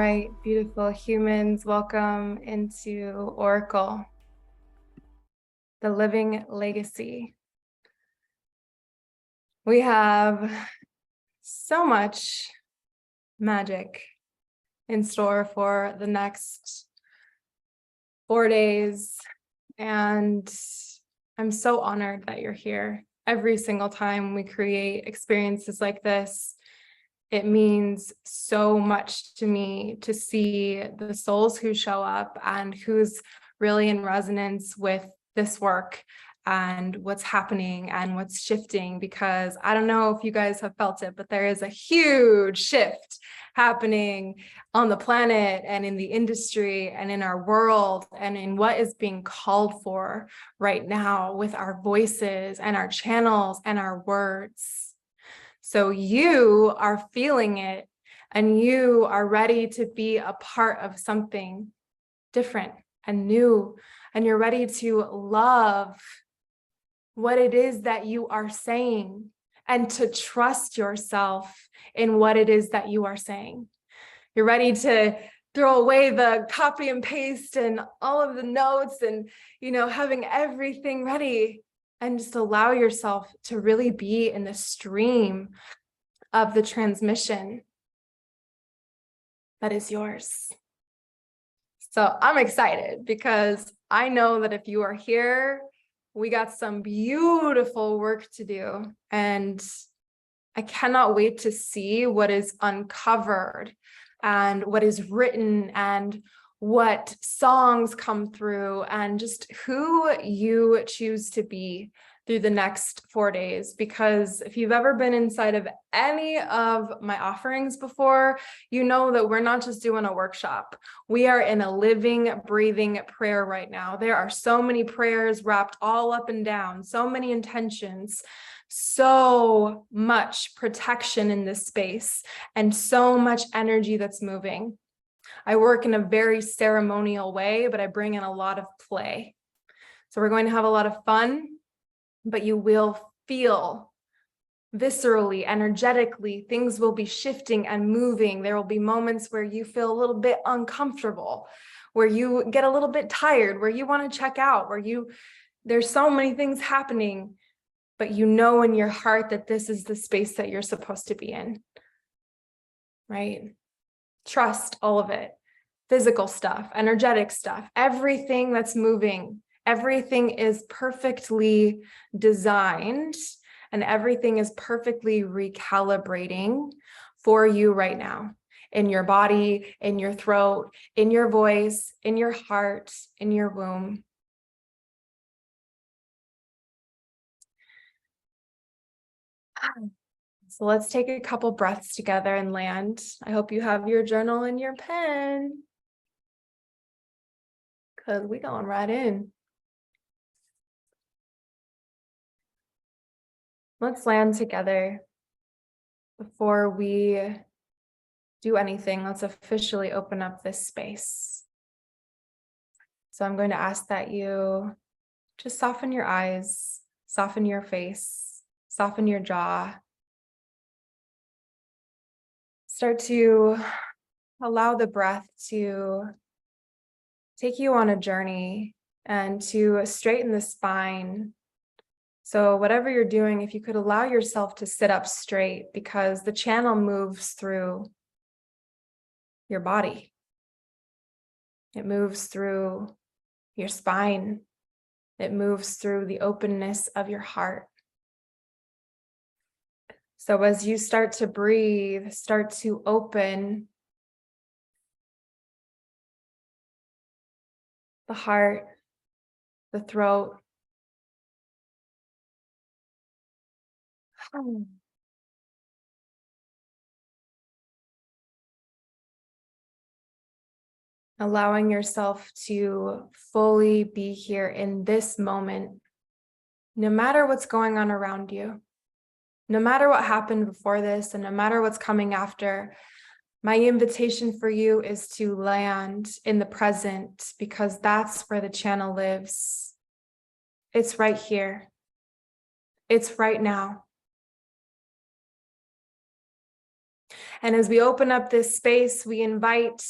right, beautiful humans, welcome into Oracle, the living legacy. We have so much magic in store for the next 4 days, and I'm so honored that you're here. Every single time we create experiences like this, it means so much to me to see the souls who show up and who's really in resonance with this work and what's happening and what's shifting, because I don't know if you guys have felt it, but there is a huge shift happening on the planet and in the industry and in our world and in what is being called for right now with our voices and our channels and our words. So you are feeling it and you are ready to be a part of something different and new, and you're ready to love what it is that you are saying and to trust yourself in what it is that you are saying. You're ready to throw away the copy and paste and all of the notes and, having everything ready, and just allow yourself to really be in the stream of the transmission that is yours. So I'm excited because I know that if you are here, we got some beautiful work to do, and I cannot wait to see what is uncovered and what is written and what songs come through and just who you choose to be through the next 4 days. Because if you've ever been inside of any of my offerings before, you know that we're not just doing a workshop. We are in a living, breathing prayer right now. There are so many prayers wrapped all up and down, so many intentions, so much protection in this space, and so much energy that's moving. I work in a very ceremonial way, but I bring in a lot of play. So we're going to have a lot of fun, but you will feel viscerally, energetically, things will be shifting and moving. There will be moments where you feel a little bit uncomfortable, where you get a little bit tired, where you want to check out, there's so many things happening, but you know in your heart that this is the space that you're supposed to be in, right? Trust all of it. Physical stuff, energetic stuff, everything that's moving, everything is perfectly designed and everything is perfectly recalibrating for you right now, in your body, in your throat, in your voice, in your heart, in your womb. So let's take a couple breaths together and land. I hope you have your journal and your pen, because we're going right in. Let's land together. Before we do anything, let's officially open up this space. So I'm going to ask that you just soften your eyes, soften your face, soften your jaw. Start to allow the breath to take you on a journey and to straighten the spine. So whatever you're doing, if you could allow yourself to sit up straight, because the channel moves through your body. It moves through your spine. It moves through the openness of your heart. So as you start to breathe, start to open the heart, the throat. Allowing yourself to fully be here in this moment, no matter what's going on around you, no matter what happened before this, and no matter what's coming after. My invitation for you is to land in the present, because that's where the channel lives. It's right here. It's right now. And as we open up this space, we invite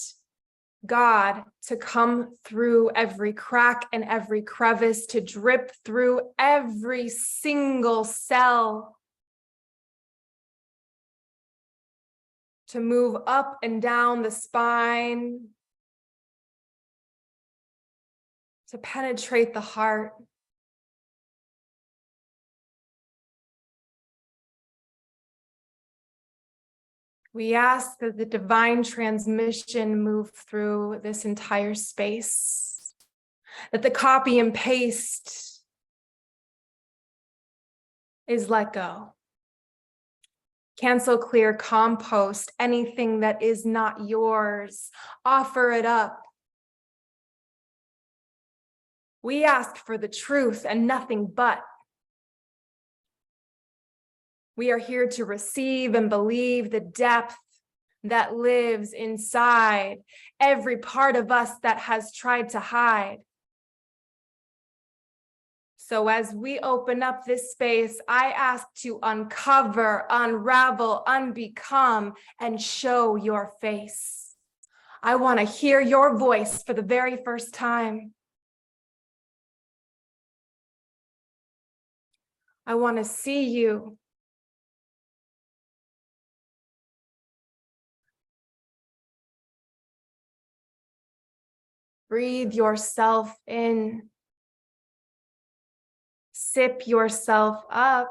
God to come through every crack and every crevice, to drip through every single cell, to move up and down the spine, to penetrate the heart. We ask that the divine transmission move through this entire space, that the copy and paste is let go. Cancel, clear, compost anything that is not yours. Offer it up. We ask for the truth and nothing but. We are here to receive and believe the depth that lives inside every part of us that has tried to hide. So as we open up this space, I ask to uncover, unravel, unbecome, and show your face. I want to hear your voice for the very first time. I want to see you. Breathe yourself in. Sip yourself up.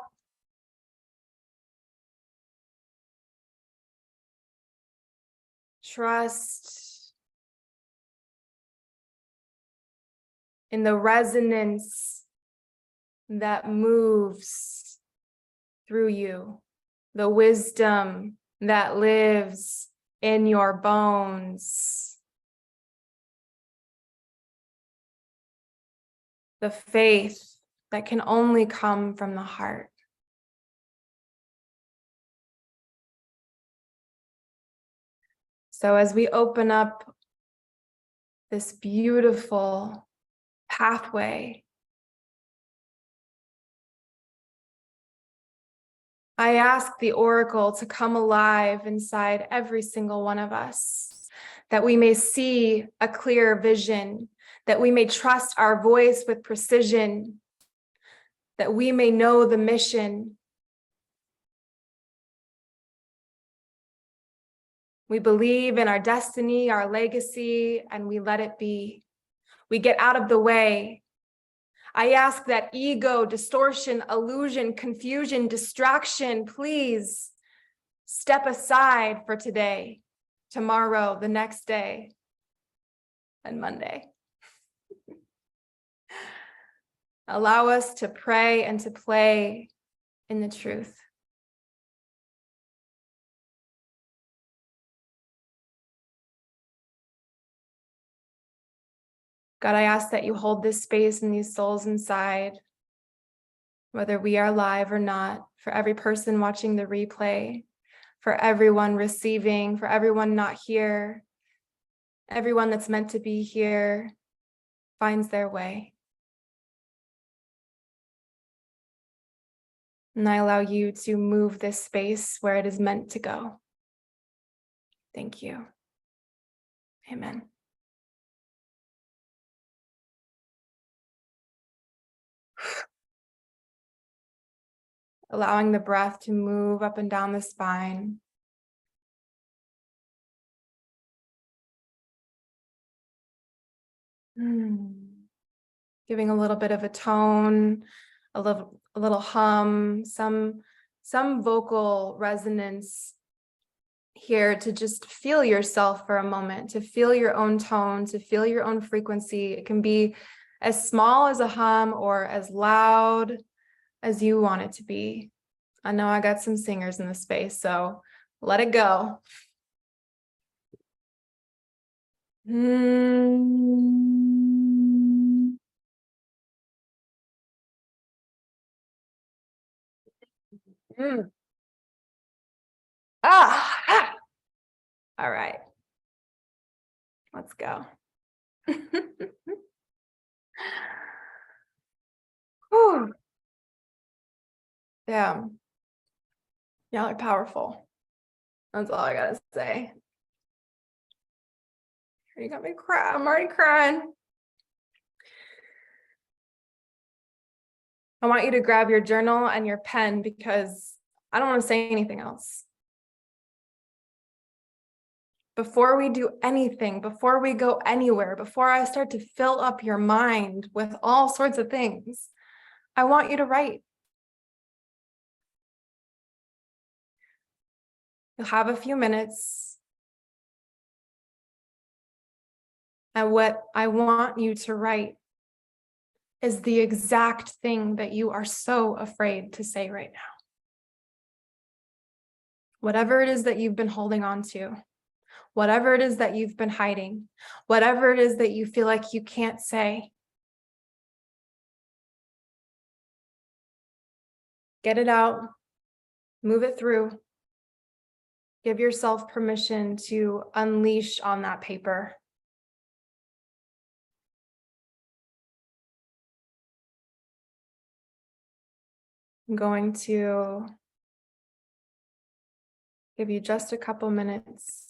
Trust in the resonance that moves through you, the wisdom that lives in your bones, the faith that can only come from the heart. So as we open up this beautiful pathway, I ask the oracle to come alive inside every single one of us, that we may see a clear vision, that we may trust our voice with precision, that we may know the mission. We believe in our destiny, our legacy, and we let it be. We get out of the way. I ask that ego, distortion, illusion, confusion, distraction, please step aside for today, tomorrow, the next day, and Monday. Allow us to pray and to play in the truth. God, I ask that you hold this space and these souls inside, whether we are live or not, for every person watching the replay, for everyone receiving, for everyone not here, everyone that's meant to be here finds their way. And I allow you to move this space where it is meant to go. Thank you. Amen. Allowing the breath to move up and down the spine. Giving a little bit of a tone, a little hum, some vocal resonance here to just feel yourself for a moment, to feel your own tone, to feel your own frequency. It can be as small as a hum or as loud as you want it to be. I know I got some singers in the space, so let it go. Ah, all right, let's go. Whew. Yeah, y'all are powerful. That's all I gotta say. You got me cry. I'm already crying. I want you to grab your journal and your pen because I don't want to say anything else. Before we do anything, before we go anywhere, before I start to fill up your mind with all sorts of things, I want you to write. You'll have a few minutes. And what I want you to write is the exact thing that you are so afraid to say right now. Whatever it is that you've been holding on to, whatever it is that you've been hiding, whatever it is that you feel like you can't say, get it out, move it through. Give yourself permission to unleash on that paper. I'm going to give you just a couple minutes.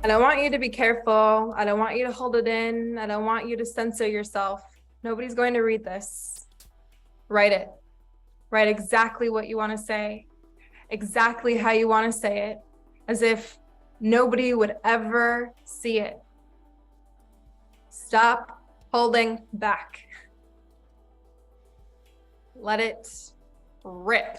I don't want you to be careful. I don't want you to hold it in. I don't want you to censor yourself. Nobody's going to read this. Write it. Write exactly what you want to say, exactly how you want to say it, as if nobody would ever see it. Stop holding back. Let it rip.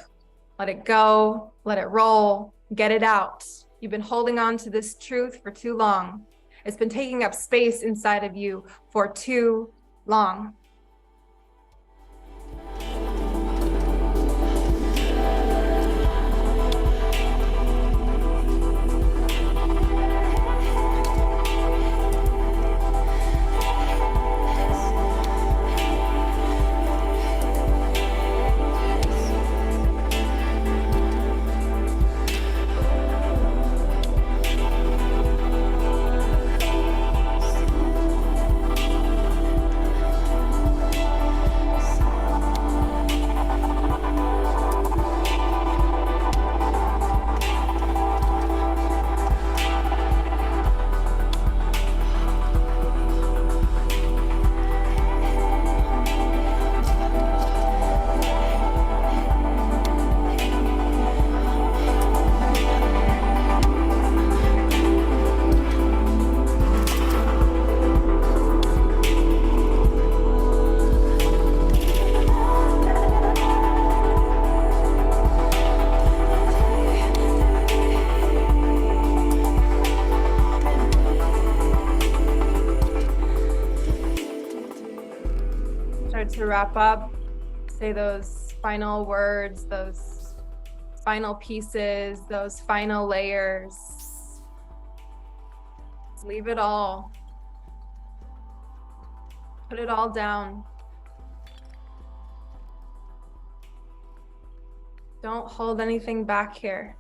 Let it go. Let it roll. Get it out. You've been holding on to this truth for too long. It's been taking up space inside of you for too long. To wrap up, say those final words, those final pieces, those final layers. Leave it all. Put it all down. Don't hold anything back here.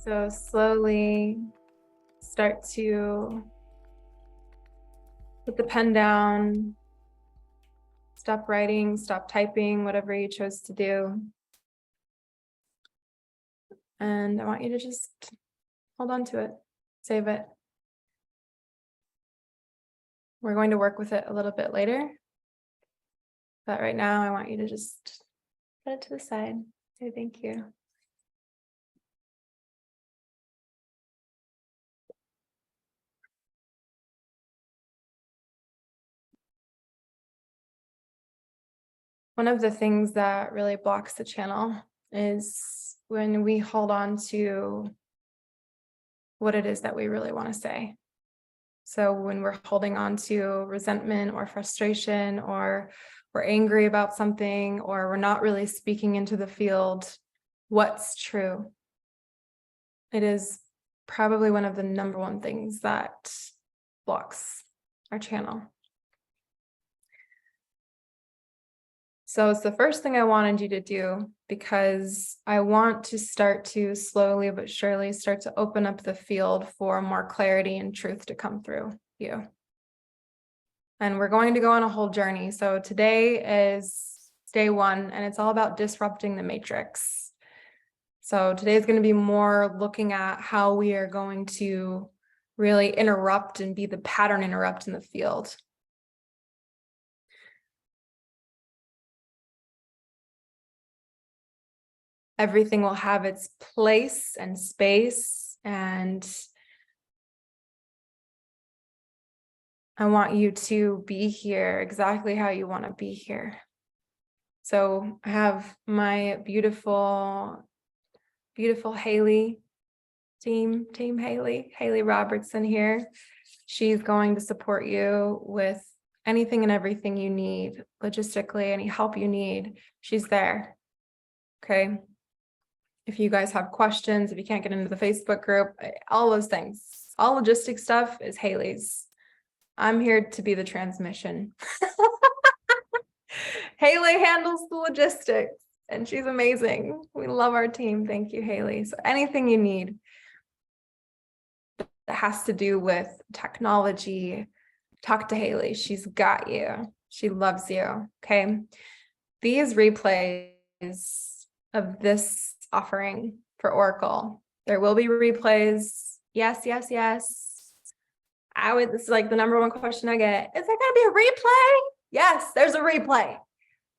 So slowly start to put the pen down, stop writing, stop typing, whatever you chose to do. And I want you to just hold on to it, save it. We're going to work with it a little bit later. But right now, I want you to just put it to the side. Say thank you. One of the things that really blocks the channel is when we hold on to what it is that we really want to say. So when we're holding on to resentment or frustration, or we're angry about something, or we're not really speaking into the field, what's true, it is probably one of the number one things that blocks our channel. So it's the first thing I wanted you to do, because I want to start to slowly but surely start to open up the field for more clarity and truth to come through you. And we're going to go on a whole journey. So today is day one, and it's all about disrupting the matrix. So today is going to be more looking at how we are going to really interrupt and be the pattern interrupt in the field. Everything will have its place and space, and I want you to be here exactly how you want to be here. So I have my beautiful Haley team Haley Robertson here. She's going to support you with anything and everything you need, logistically, any help you need, she's there. Okay. If you guys have questions, if you can't get into the Facebook group, all those things, all logistic stuff is Haley's. I'm here to be the transmission. Haley handles the logistics, and she's amazing. We love our team. Thank you, Haley. So anything you need that has to do with technology, talk to Haley. She's got you. She loves you. Okay. These replays of this offering for Oracle, there will be replays. Yes. This is like the number one question I get. Is there going to be a replay? Yes, there's a replay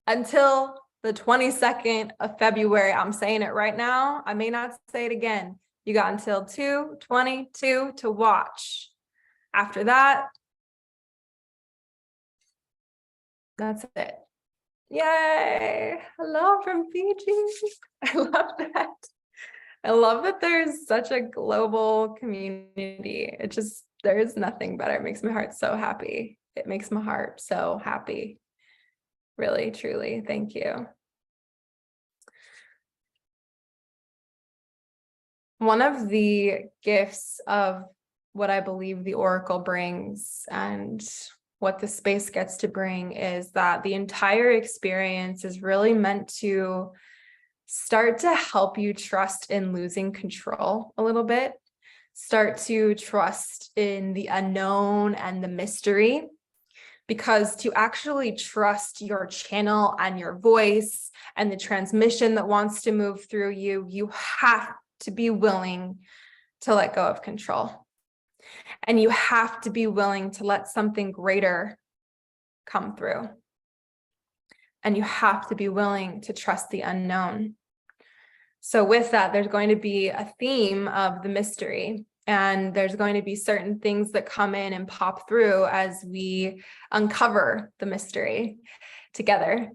until the 22nd of February. I'm saying it right now. I may not say it again. You got until 2/22 to watch. After that, that's it. Yay. Hello from Fiji. I love that. I love that there's such a global community. There is nothing better. It makes my heart so happy. It makes my heart so happy. Really, truly. Thank you. One of the gifts of what I believe the Oracle brings and what the space gets to bring is that the entire experience is really meant to start to help you trust in losing control a little bit. Start to trust in the unknown and the mystery, because to actually trust your channel and your voice and the transmission that wants to move through you, you have to be willing to let go of control. And you have to be willing to let something greater come through. And you have to be willing to trust the unknown. So with that, there's going to be a theme of the mystery, and there's going to be certain things that come in and pop through as we uncover the mystery together.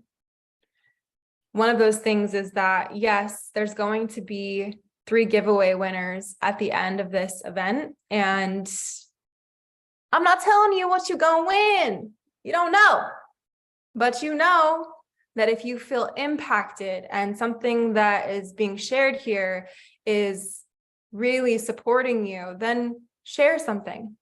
One of those things is that, yes, there's going to be 3 giveaway winners at the end of this event. And I'm not telling you what you're going to win. You don't know. But you know that if you feel impacted and something that is being shared here is really supporting you, then share something.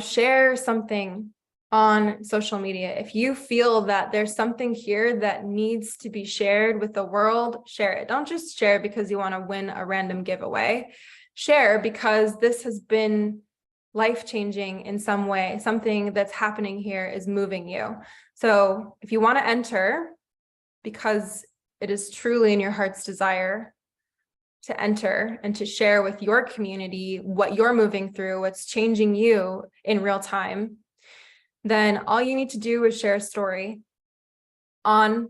Share something on social media. If you feel that there's something here that needs to be shared with the world, share it. Don't just share because you want to win a random giveaway. Share because this has been life-changing in some way. Something that's happening here is moving you. So if you want to enter, because it is truly in your heart's desire to enter and to share with your community what you're moving through, what's changing you in real time, then all you need to do is share a story on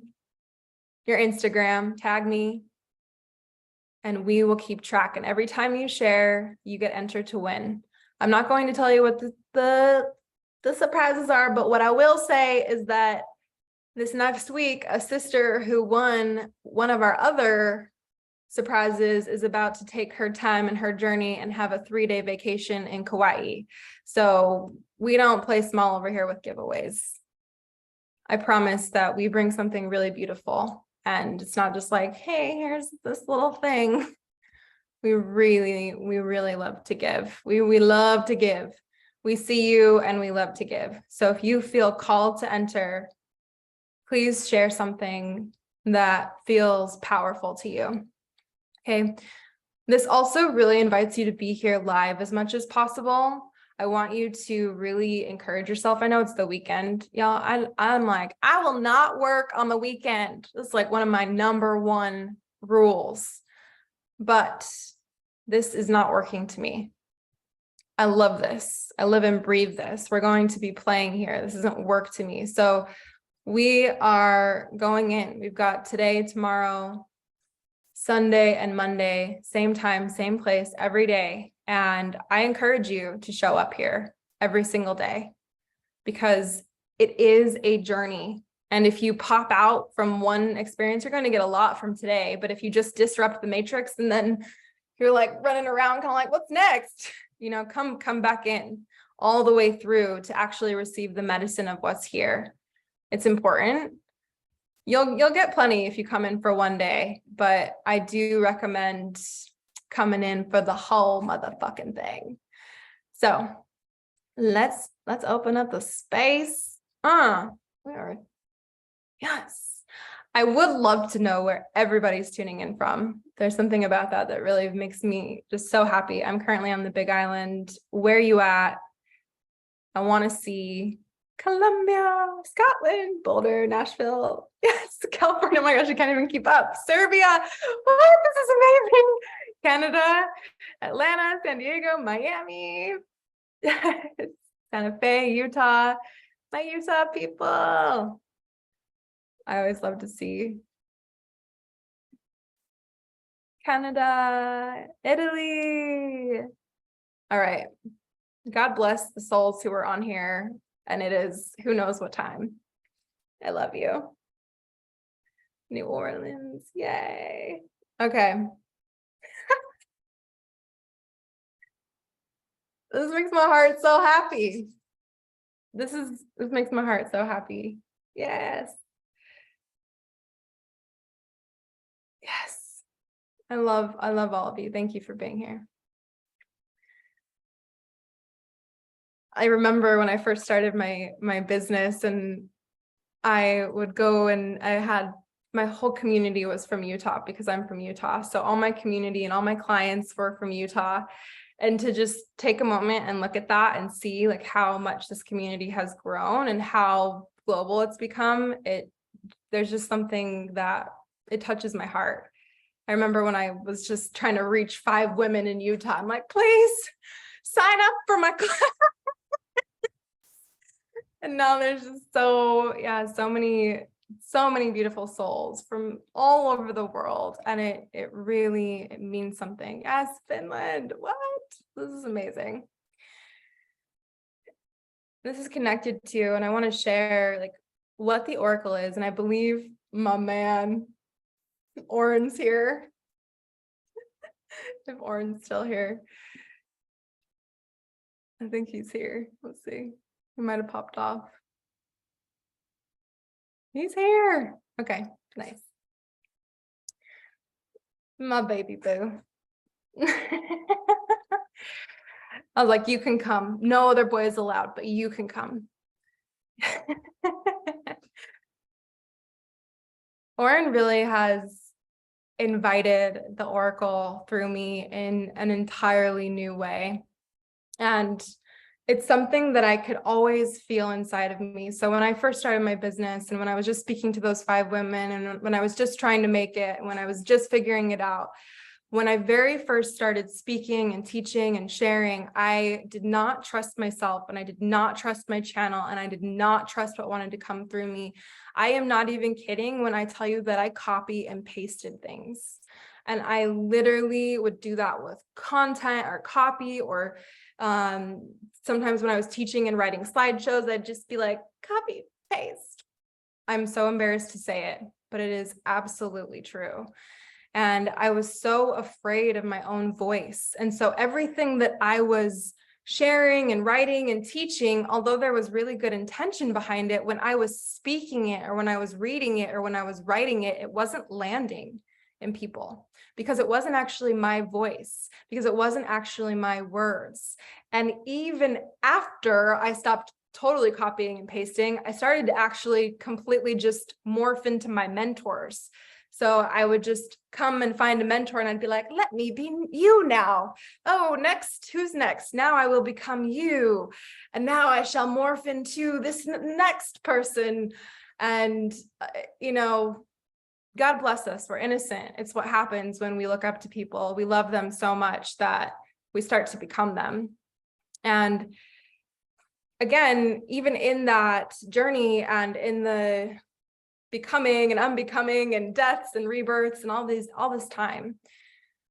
your Instagram, tag me, and we will keep track. And every time you share, you get entered to win. I'm not going to tell you what the surprises are, but what I will say is that this next week, a sister who won one of our other surprises is about to take her time and her journey and have a 3-day vacation in Kauai. So we don't play small over here with giveaways. I promise that we bring something really beautiful, and it's not just like, hey, here's this little thing. We really love to give. We love to give. We see you and we love to give. So if you feel called to enter, please share something that feels powerful to you. Okay. This also really invites you to be here live as much as possible. I want you to really encourage yourself. I know it's the weekend, y'all. I'm like, I will not work on the weekend. It's like one of my number one rules, but this is not working to me. I love this. I live and breathe this. We're going to be playing here. This doesn't work to me. So we are going in. We've got today, tomorrow, Sunday, and Monday, same time, same place, every day. And I encourage you to show up here every single day because it is a journey. And if you pop out from one experience, you're going to get a lot from today. But if you just disrupt the matrix and then you're like running around kind of like, what's next? Come back in all the way through to actually receive the medicine of what's here. It's important. You'll get plenty if you come in for one day, but I do recommend coming in for the whole motherfucking thing. So let's open up the space. Yes. I would love to know where everybody's tuning in from. There's something about that really makes me just so happy. I'm currently on the Big Island. Where are you at? I want to see Colombia, Scotland, Boulder, Nashville. Yes, California. Oh my gosh, I can't even keep up. Serbia. What? This is amazing. Canada, Atlanta, San Diego, Miami, Santa Fe, Utah. My Utah people. I always love to see Canada, Italy. All right. God bless the souls who are on here. And it is who knows what time. I love you. New Orleans. Yay. Okay. This makes my heart so happy. This makes my heart so happy. Yes. Yes. I love all of you. Thank you for being here. I remember when I first started my business, and I would go, and I had my whole community was from Utah because I'm from Utah. So all my community and all my clients were from Utah. And to just take a moment and look at that and see like how much this community has grown and how global it's become, there's just something that it touches my heart. I remember when I was just trying to reach 5 women in Utah, I'm like, please sign up for my class. And now there's just so many beautiful souls from all over the world. And it really means something. Yes, Finland. What? This is amazing. This is connected to, and I want to share like what the Oracle is. And I believe my man, Oren's here. If Oren's still here. I think he's here. Let's see. He might have popped off. He's here. Okay, nice. My baby boo. I was like, you can come. No other boys allowed, but you can come. Oren really has invited the oracle through me in an entirely new way. And it's something that I could always feel inside of me. So when I first started my business and when I was just speaking to those 5 women and when I was just trying to make it, when I was just figuring it out, when I very first started speaking and teaching and sharing, I did not trust myself and I did not trust my channel and I did not trust what wanted to come through me. I am not even kidding when I tell you that I copy and pasted things. And I literally would do that with content or copy, or sometimes when I was teaching and writing slideshows, I'd just be like, copy, paste. I'm so embarrassed to say it, but it is absolutely true. And I was so afraid of my own voice. And so everything that I was sharing and writing and teaching, although there was really good intention behind it, when I was speaking it or when I was reading it or when I was writing it, it wasn't landing in people because it wasn't actually my voice, because it wasn't actually my words. And even after I stopped totally copying and pasting, I started to actually completely just morph into my mentors. So I would just come and find a mentor and I'd be like, let me be you now. Oh, next, who's next? Now I will become you. And now I shall morph into this next person. And, God bless us, we're innocent. It's what happens when we look up to people. We love them so much that we start to become them. And again, even in that journey and in the becoming and unbecoming and deaths and rebirths and all this time,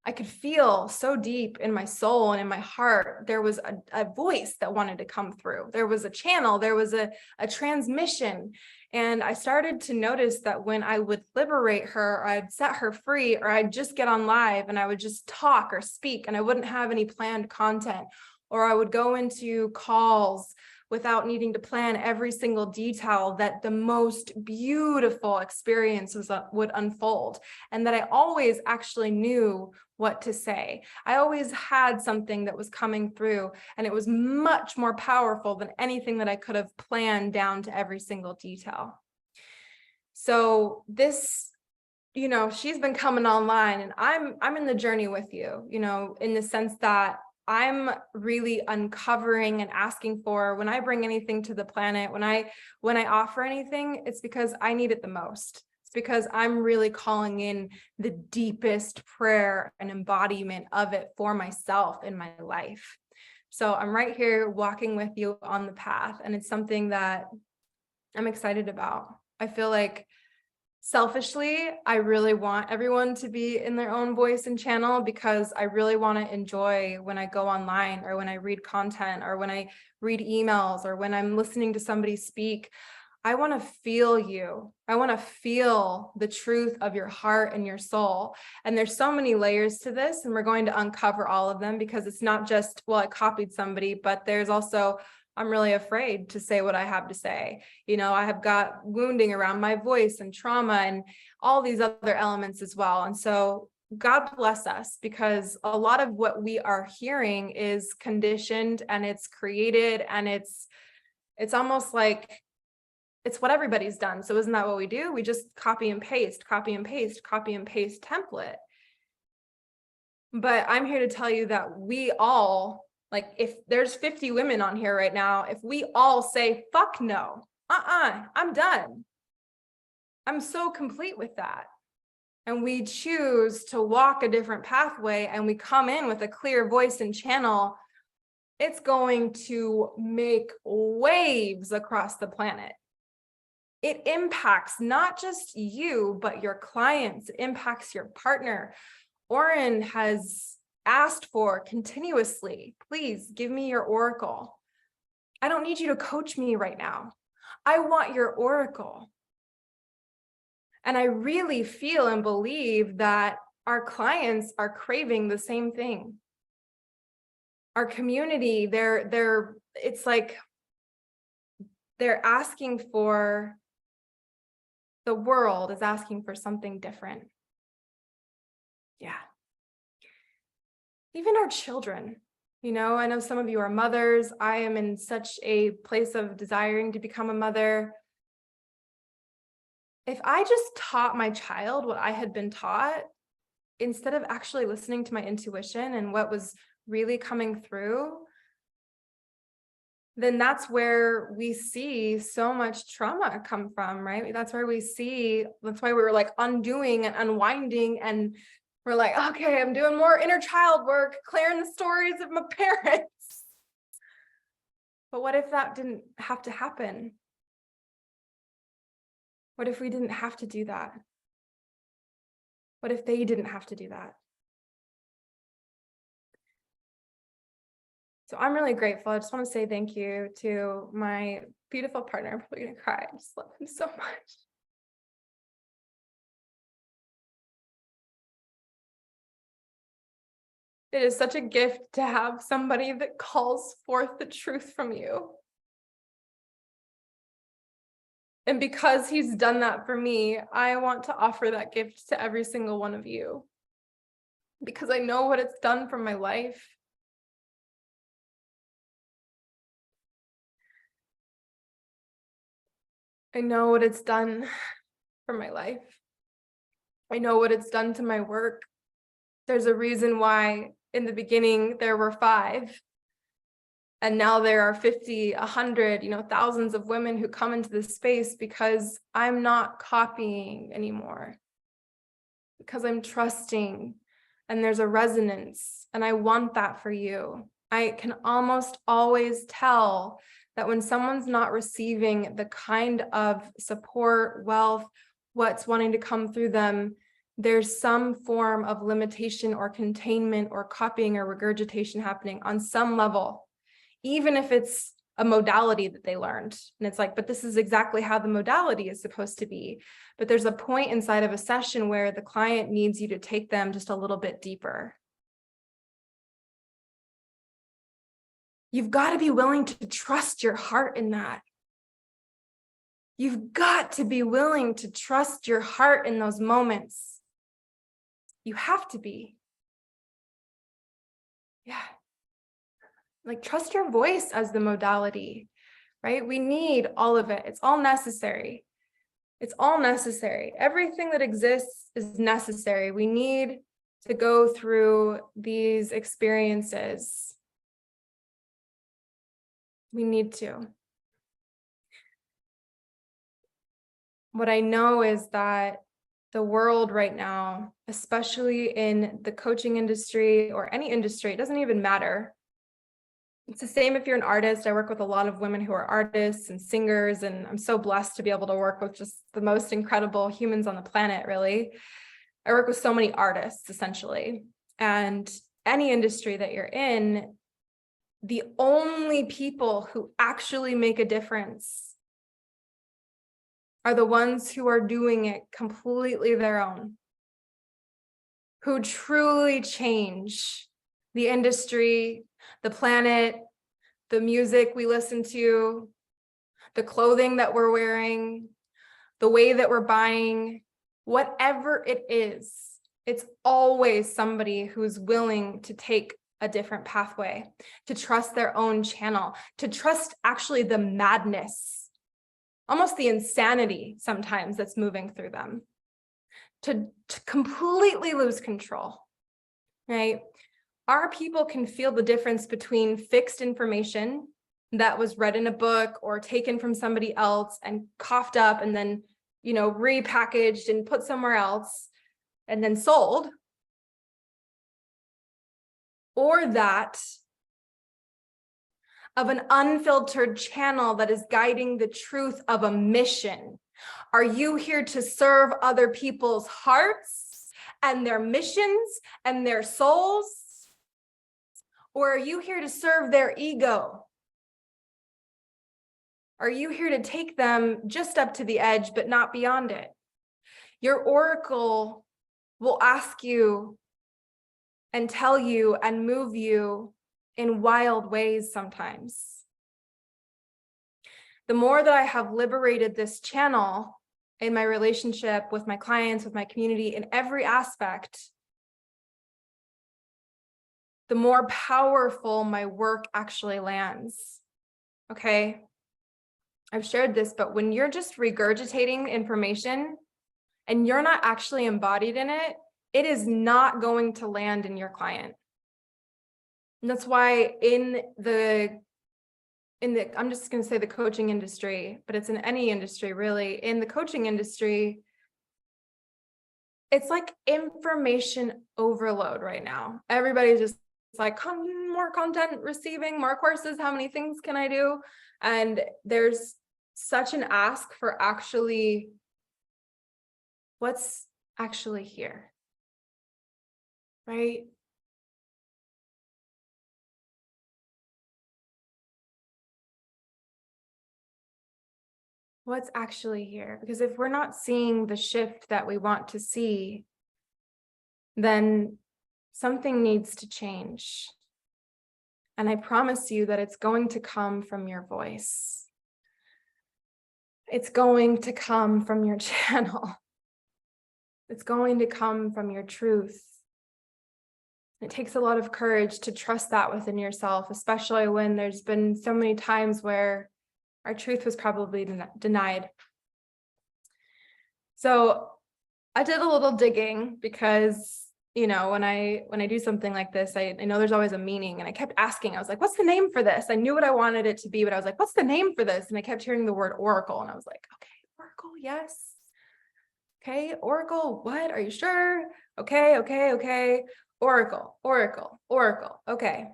I could feel so deep in my soul and in my heart, there was a voice that wanted to come through. There was a channel, there was a transmission. And I started to notice that when I would liberate her, or I'd set her free, or I'd just get on live and I would just talk or speak and I wouldn't have any planned content, or I would go into calls without needing to plan every single detail, that the most beautiful experiences would unfold, and that I always actually knew what to say. I always had something that was coming through, and it was much more powerful than anything that I could have planned down to every single detail. So this, she's been coming online, and I'm in the journey with you, in the sense that I'm really uncovering and asking for, when I bring anything to the planet, when I offer anything, it's because I need it the most. It's because I'm really calling in the deepest prayer and embodiment of it for myself in my life. So I'm right here walking with you on the path, and it's something that I'm excited about. I feel like selfishly, I really want everyone to be in their own voice and channel, because I really want to enjoy when I go online or when I read content or when I read emails or when I'm listening to somebody speak. I want to feel you. I want to feel the truth of your heart and your soul. And there's so many layers to this, and we're going to uncover all of them, because it's not just, well, I copied somebody, but there's also, I'm really afraid to say what I have to say. I have got wounding around my voice and trauma and all these other elements as well. And so God bless us, because a lot of what we are hearing is conditioned and it's created, and it's almost like it's what everybody's done. So isn't that what we do? We just copy and paste, copy and paste, copy and paste template. But I'm here to tell you that we all, like, if there's 50 women on here right now, if we all say, fuck no, I'm done, I'm so complete with that, and we choose to walk a different pathway, and we come in with a clear voice and channel, it's going to make waves across the planet. It impacts not just you, but your clients. It impacts your partner. Oren has asked for continuously, please give me your oracle. I don't need you to coach me right now. I want your oracle. And I really feel and believe that our clients are craving the same thing. Our community, it's like they're asking for, the world is asking for something different. Yeah. Even our children, I know some of you are mothers. I am in such a place of desiring to become a mother. If I just taught my child what I had been taught, instead of actually listening to my intuition and what was really coming through, then that's where we see so much trauma come from, right? That's why we were like undoing and unwinding, and we're like, okay, I'm doing more inner child work, clearing the stories of my parents. But what if that didn't have to happen? What if we didn't have to do that? What if they didn't have to do that? So I'm really grateful. I just want to say thank you to my beautiful partner. I'm probably going to cry. I just love him so much. It is such a gift to have somebody that calls forth the truth from you. And because he's done that for me, I want to offer that gift to every single one of you, because I know what it's done for my life. I know what it's done for my life. I know what it's done to my work. There's a reason why in the beginning there were 5. And now there are 50, 100, thousands of women who come into this space, because I'm not copying anymore, because I'm trusting, and there's a resonance, and I want that for you. I can almost always tell that when someone's not receiving the kind of support, wealth, what's wanting to come through them, there's some form of limitation or containment or copying or regurgitation happening on some level, even if it's a modality that they learned. And it's like, but this is exactly how the modality is supposed to be. But there's a point inside of a session where the client needs you to take them just a little bit deeper. You've got to be willing to trust your heart in that. You've got to be willing to trust your heart in those moments. You have to be. Yeah. Like, trust your voice as the modality, right? We need all of it. It's all necessary. It's all necessary. Everything that exists is necessary. We need to go through these experiences. We need to. What I know is that the world right now, especially in the coaching industry or any industry, it doesn't even matter. It's the same if you're an artist. I work with a lot of women who are artists and singers, and I'm so blessed to be able to work with just the most incredible humans on the planet, really. I work with so many artists, essentially. And any industry that you're in, the only people who actually make a difference are the ones who are doing it completely their own, who truly change the industry, the planet, the music we listen to, the clothing that we're wearing, the way that we're buying, whatever it is. It's always somebody who's willing to take a different pathway, to trust their own channel, to trust actually the madness, almost the insanity sometimes that's moving through them, to completely lose control, right? Our people can feel the difference between fixed information that was read in a book or taken from somebody else and coughed up and then, repackaged and put somewhere else and then sold, or that of an unfiltered channel that is guiding the truth of a mission. Are you here to serve other people's hearts and their missions and their souls? Or are you here to serve their ego? Are you here to take them just up to the edge, but not beyond it? Your oracle will ask you and tell you and move you in wild ways sometimes. The more that I have liberated this channel in my relationship with my clients, with my community, in every aspect, the more powerful my work actually lands. Okay. I've shared this, but when you're just regurgitating information and you're not actually embodied in it, it is not going to land in your client. And that's why I'm just going to say the coaching industry, but it's in any industry really. In the coaching industry, it's like information overload right now. Everybody's just like, more content receiving, more courses, how many things can I do? And there's such an ask for actually what's actually here, right? What's actually here? Because if we're not seeing the shift that we want to see, then something needs to change. And I promise you that it's going to come from your voice. It's going to come from your channel. It's going to come from your truth. It takes a lot of courage to trust that within yourself, especially when there's been so many times where our truth was probably denied. So I did a little digging because, when I do something like this, I know there's always a meaning, and I kept asking. I was like, what's the name for this? I knew what I wanted it to be, but I was like, what's the name for this? And I kept hearing the word oracle, and I was like, okay, oracle, yes. Okay, oracle, what? Are you sure? Okay. Oracle. Okay.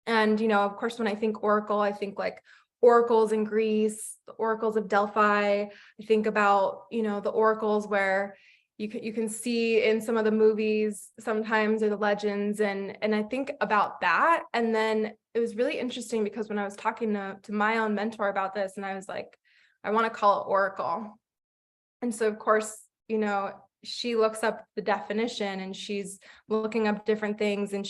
And, of course, when I think oracle, I think like oracles in Greece, the oracles of Delphi. I think about, the oracles where you can see in some of the movies sometimes, or the legends. And I think about that. And then it was really interesting because when I was talking to my own mentor about this, and I was like, I want to call it oracle. And so, of course, she looks up the definition and she's looking up different things, and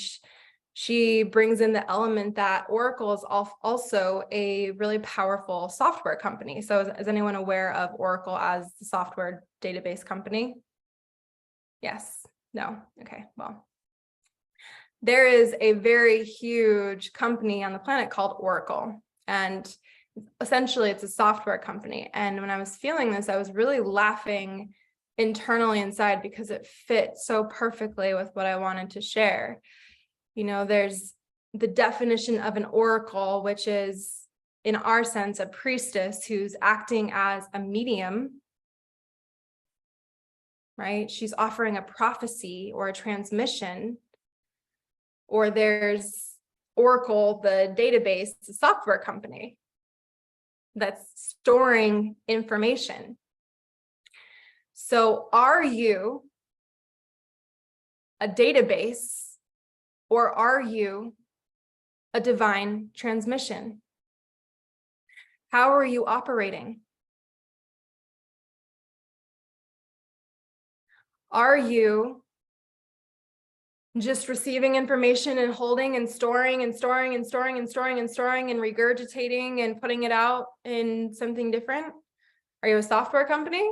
she brings in the element that Oracle is also a really powerful software company. So is anyone aware of Oracle as the software database company? Yes, no, okay, well, there is a very huge company on the planet called Oracle, and essentially it's a software company. And when I was feeling this, I was really laughing internally inside because it fit so perfectly with what I wanted to share. There's the definition of an oracle, which is, in our sense, a priestess who's acting as a medium, right? She's offering a prophecy or a transmission. Or there's Oracle, the database, the software company that's storing information. So are you a database, or are you a divine transmission? How are you operating? Are you just receiving information and holding and storing and storing and storing and storing and storing and regurgitating and putting it out in something different? Are you a software company?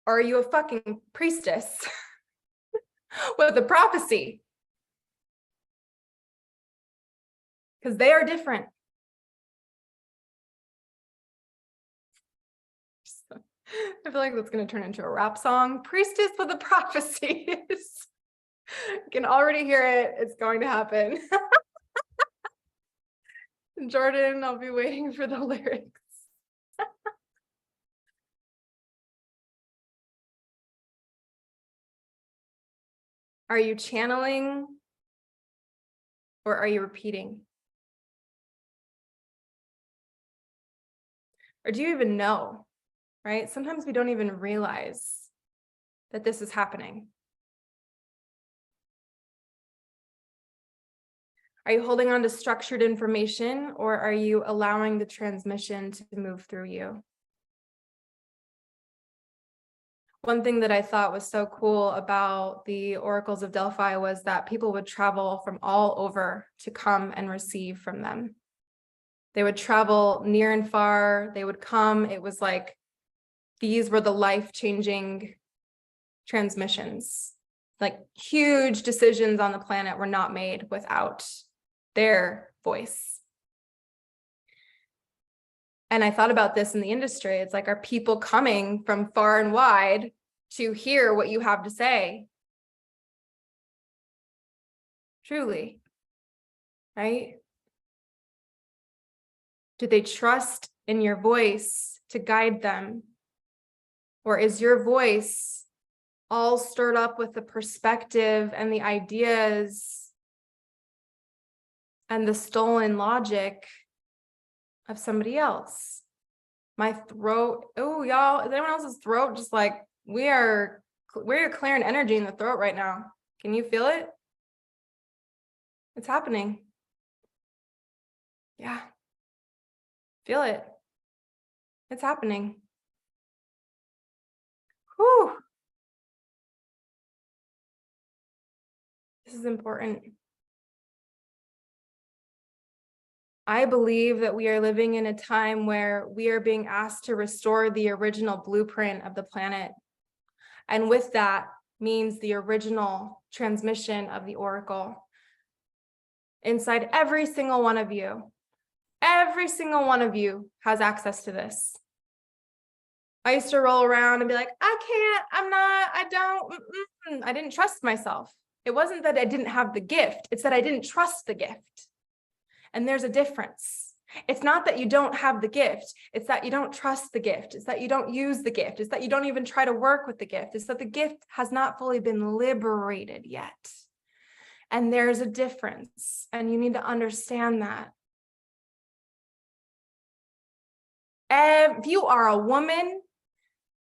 Or are you a fucking priestess with a prophecy? Because they are different. I feel like that's going to turn into a rap song. Priestess with a prophecy. You can already hear it. It's going to happen. Jordan, I'll be waiting for the lyrics. Are you channeling, or are you repeating? Or do you even know, right? Sometimes we don't even realize that this is happening. Are you holding on to structured information, or are you allowing the transmission to move through you? One thing that I thought was so cool about the oracles of Delphi was that people would travel from all over to come and receive from them. They would travel near and far. They would come. It was like these were the life-changing transmissions Like huge decisions on the planet were not made without their voice. And I thought about this in the industry. It's like, are people coming from far and wide to hear what you have to say? Truly, right? Do they trust in your voice to guide them? Or is your voice all stirred up with the perspective and the ideas and the stolen logic of somebody else? My throat, oh, y'all, is anyone else's throat just like, we're clearing energy in the throat right now. Can you feel it? It's happening. Yeah. Feel it. It's happening. Whew. This is important. I believe that we are living in a time where we are being asked to restore the original blueprint of the planet. And with that means the original transmission of the oracle. Inside every single one of you has access to this. I used to roll around and be like, I can't, I'm not, I don't, I didn't trust myself. It wasn't that I didn't have the gift, it's that I didn't trust the gift. And there's a difference. It's not that you don't have the gift, it's that you don't trust the gift. It's that you don't use the gift. It's that you don't even try to work with the gift. It's that the gift has not fully been liberated yet. And there's a difference, and you need to understand that. If you are a woman,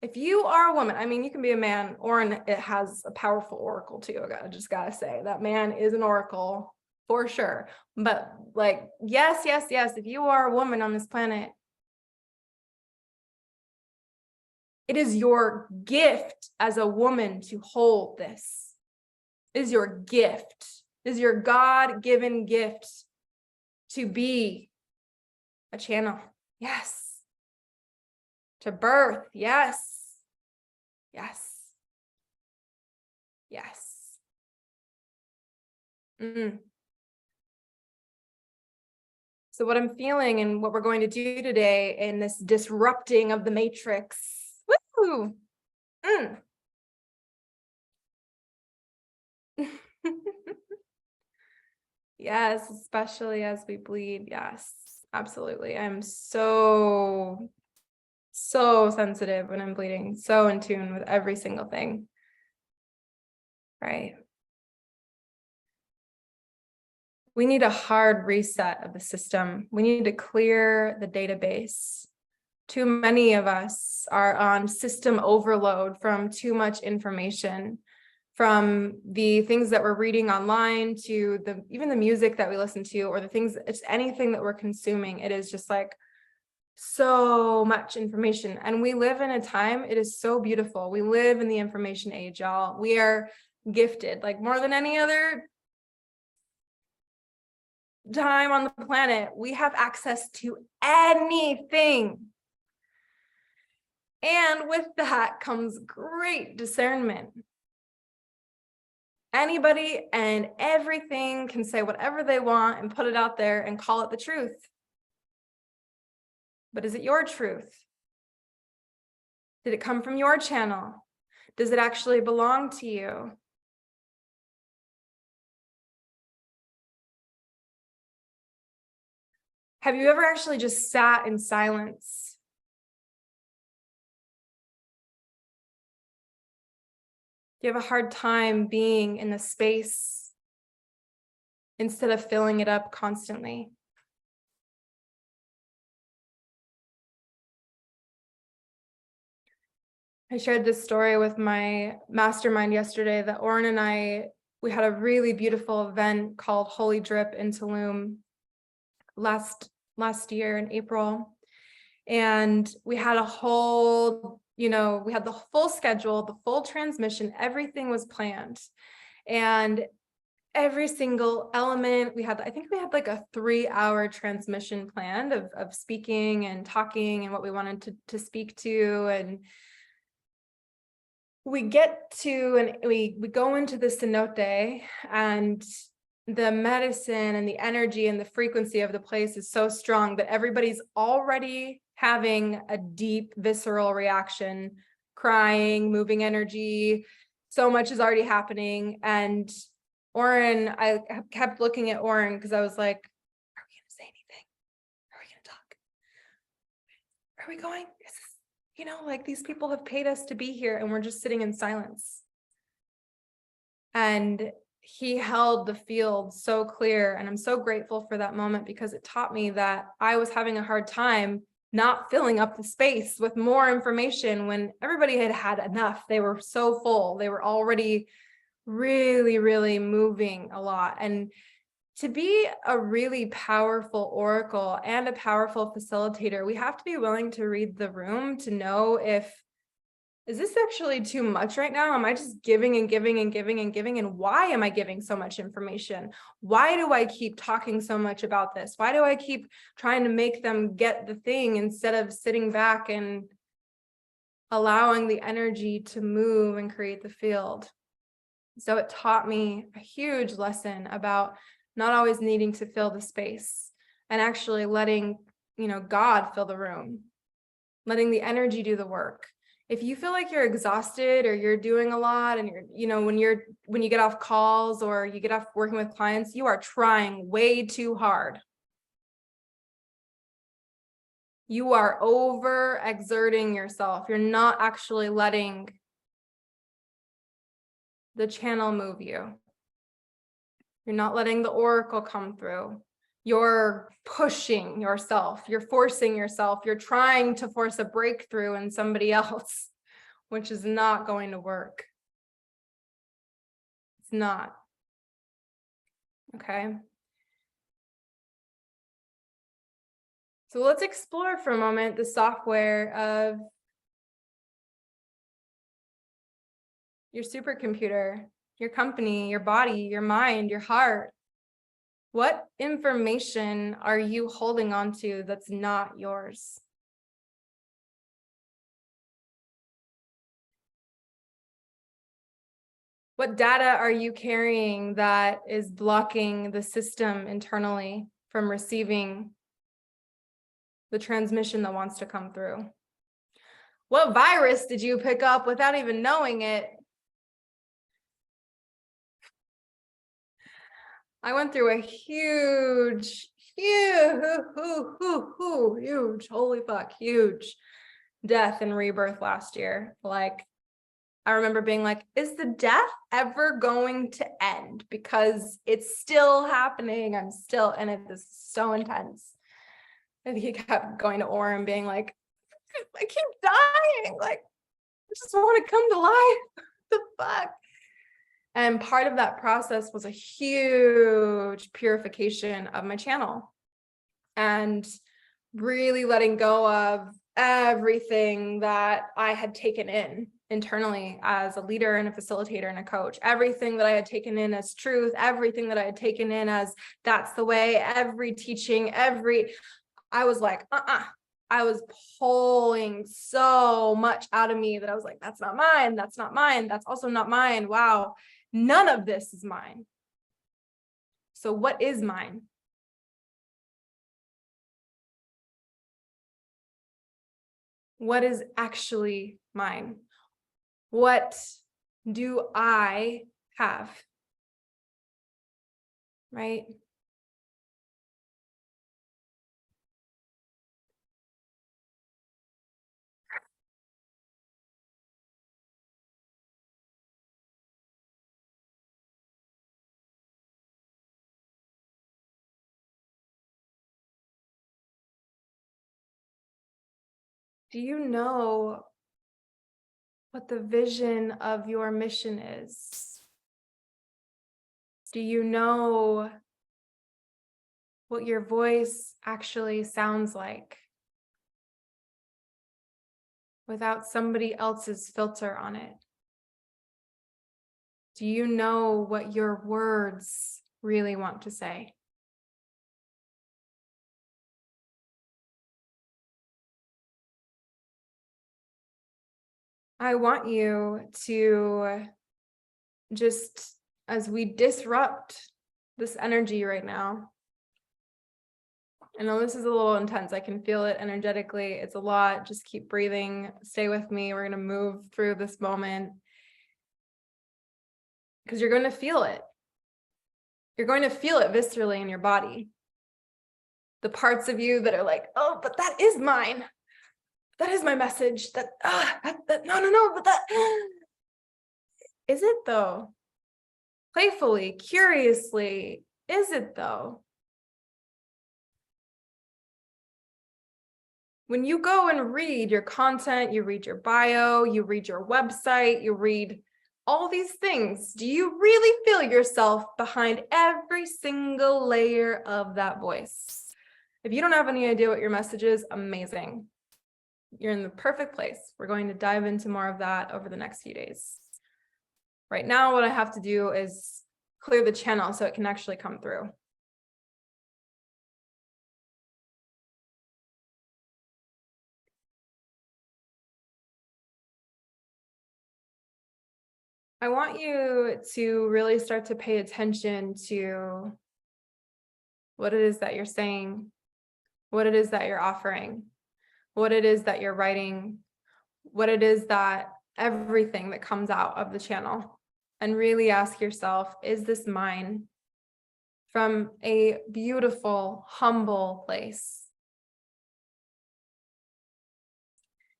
I mean, you can be a man, or it has a powerful oracle too. I just gotta say that man is an oracle for sure. But like, yes, if you are a woman on this planet, it is your gift as a woman to hold this. It is your gift. It is your God-given gift to be a channel. Yes. To birth. Yes. Yes. Yes. So what I'm feeling and what we're going to do today in this disrupting of the matrix. Woo! Yes, especially as we bleed. Yes, absolutely. I'm so sensitive when I'm bleeding, so in tune with every single thing. Right. We need a hard reset of the system. We need to clear the database. Too many of us are on system overload from too much information, from the things that we're reading online to even the music that we listen to, or the things, it's anything that we're consuming. It is just like so much information. And we live in a time, it is so beautiful. We live in the information age, y'all. We are gifted, like more than any other time on the planet. We have access to anything. And with that comes great discernment. Anybody and everything can say whatever they want and put it out there and call it the truth. But is it your truth? Did it come from your channel? Does it actually belong to you? Have you ever actually just sat in silence? Do you have a hard time being in the space instead of filling it up constantly? I shared this story with my mastermind yesterday that Oren and we had a really beautiful event called Holy Drip in Tulum last year in April. And we had a whole, we had the full schedule, the full transmission, everything was planned. And every single element, I think we had like a 3-hour transmission planned of speaking and talking and what we wanted to speak to. And we get to, and we go into the cenote, and the medicine and the energy and the frequency of the place is so strong that everybody's already having a deep visceral reaction, crying, moving energy. So much is already happening. And Oren, I kept looking at Oren because I was like, are we going to say anything? Are we going to talk? Are we going? Is this, like, these people have paid us to be here and we're just sitting in silence. And he held the field so clear. And I'm so grateful for that moment, because it taught me that I was having a hard time not filling up the space with more information when everybody had had enough. They were so full. They were already really, really moving a lot. And to be a really powerful oracle and a powerful facilitator, we have to be willing to read the room to know is this actually too much right now? Am I just giving and giving and giving and giving? And why am I giving so much information? Why do I keep talking so much about this? Why do I keep trying to make them get the thing instead of sitting back and allowing the energy to move and create the field? So it taught me a huge lesson about not always needing to fill the space, and actually letting, God fill the room, letting the energy do the work. If you feel like you're exhausted or you're doing a lot, and when you get off calls or you get off working with clients, you are trying way too hard. You are over exerting yourself. You're not actually letting the channel move you. You're not letting the oracle come through. You're pushing yourself. You're forcing yourself. You're trying to force a breakthrough in somebody else, which is not going to work. It's not. Okay. So let's explore for a moment the software of your supercomputer, your company, your body, your mind, your heart. What information are you holding on to that's not yours? What data are you carrying that is blocking the system internally from receiving the transmission that wants to come through? What virus did you pick up without even knowing it? I went through a huge, holy fuck, huge death and rebirth last year. Like, I remember being like, is the death ever going to end? Because it's still happening. I'm still in it. This is so intense. And he kept going to Orem being like, I keep dying. Like, I just want to come to life. The fuck? And part of that process was a huge purification of my channel and really letting go of everything that I had taken in internally as a leader and a facilitator and a coach, everything that I had taken in as truth, everything that I had taken in as that's the way, every teaching, I was like, I was pulling so much out of me that I was like, that's not mine. That's not mine. That's also not mine. Wow. None of this is mine. So what is mine? What is actually mine? What do I have? Right? Do you know what the vision of your mission is? Do you know what your voice actually sounds like without somebody else's filter on it? Do you know what your words really want to say? I want you to just, as we disrupt this energy right now, I know this is a little intense. I can feel it energetically. It's a lot. Just keep breathing. Stay with me. We're going to move through this moment because you're going to feel it. You're going to feel it viscerally in your body. The parts of you that are like, oh, but that is mine. That is my message. No, but that is it though? Playfully, curiously, is it though? When you go and read your content, you read your bio, you read your website, you read all these things, do you really feel yourself behind every single layer of that voice? If you don't have any idea what your message is, amazing. You're in the perfect place. We're going to dive into more of that over the next few days. Right now, what I have to do is clear the channel so it can actually come through. I want you to really start to pay attention to what it is that you're saying, what it is that you're offering, what it is that you're writing, what it is that everything that comes out of the channel, and really ask yourself, is this mine? From a beautiful, humble place.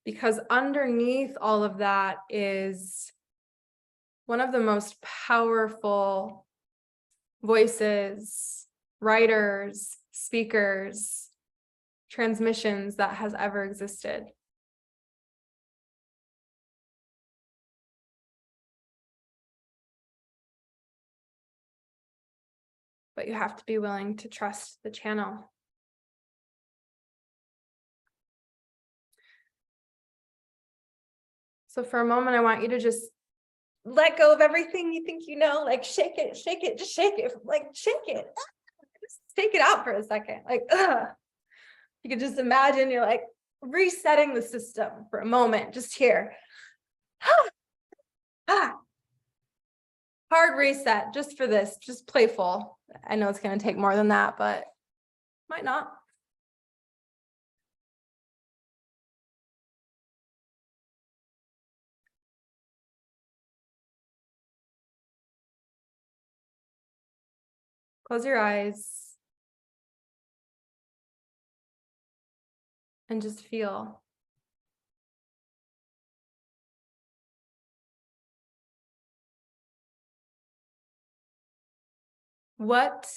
Because underneath all of that is one of the most powerful voices, writers, speakers, transmissions that has ever existed. But you have to be willing to trust the channel. So for a moment, I want you to just let go of everything you think you know, like shake it, just shake it, like shake it. Just take it out for a second. Like, you can just imagine you're like resetting the system for a moment, just here. Hard reset just for this, just playful. I know it's going to take more than that, but might not. Close your eyes and just feel. What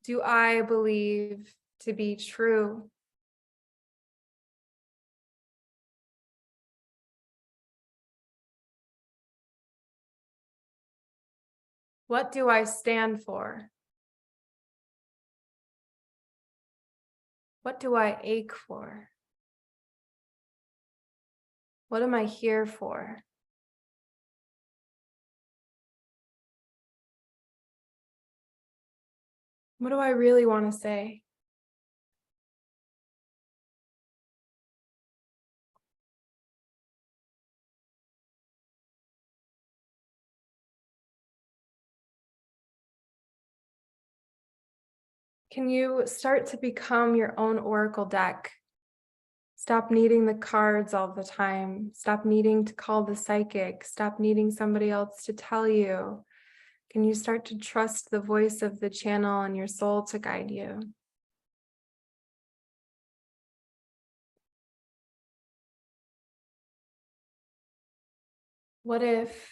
do I believe to be true? What do I stand for? What do I ache for? What am I here for? What do I really want to say? Can you start to become your own oracle deck? Stop needing the cards all the time. Stop needing to call the psychic. Stop needing somebody else to tell you. Can you start to trust the voice of the channel and your soul to guide you? What if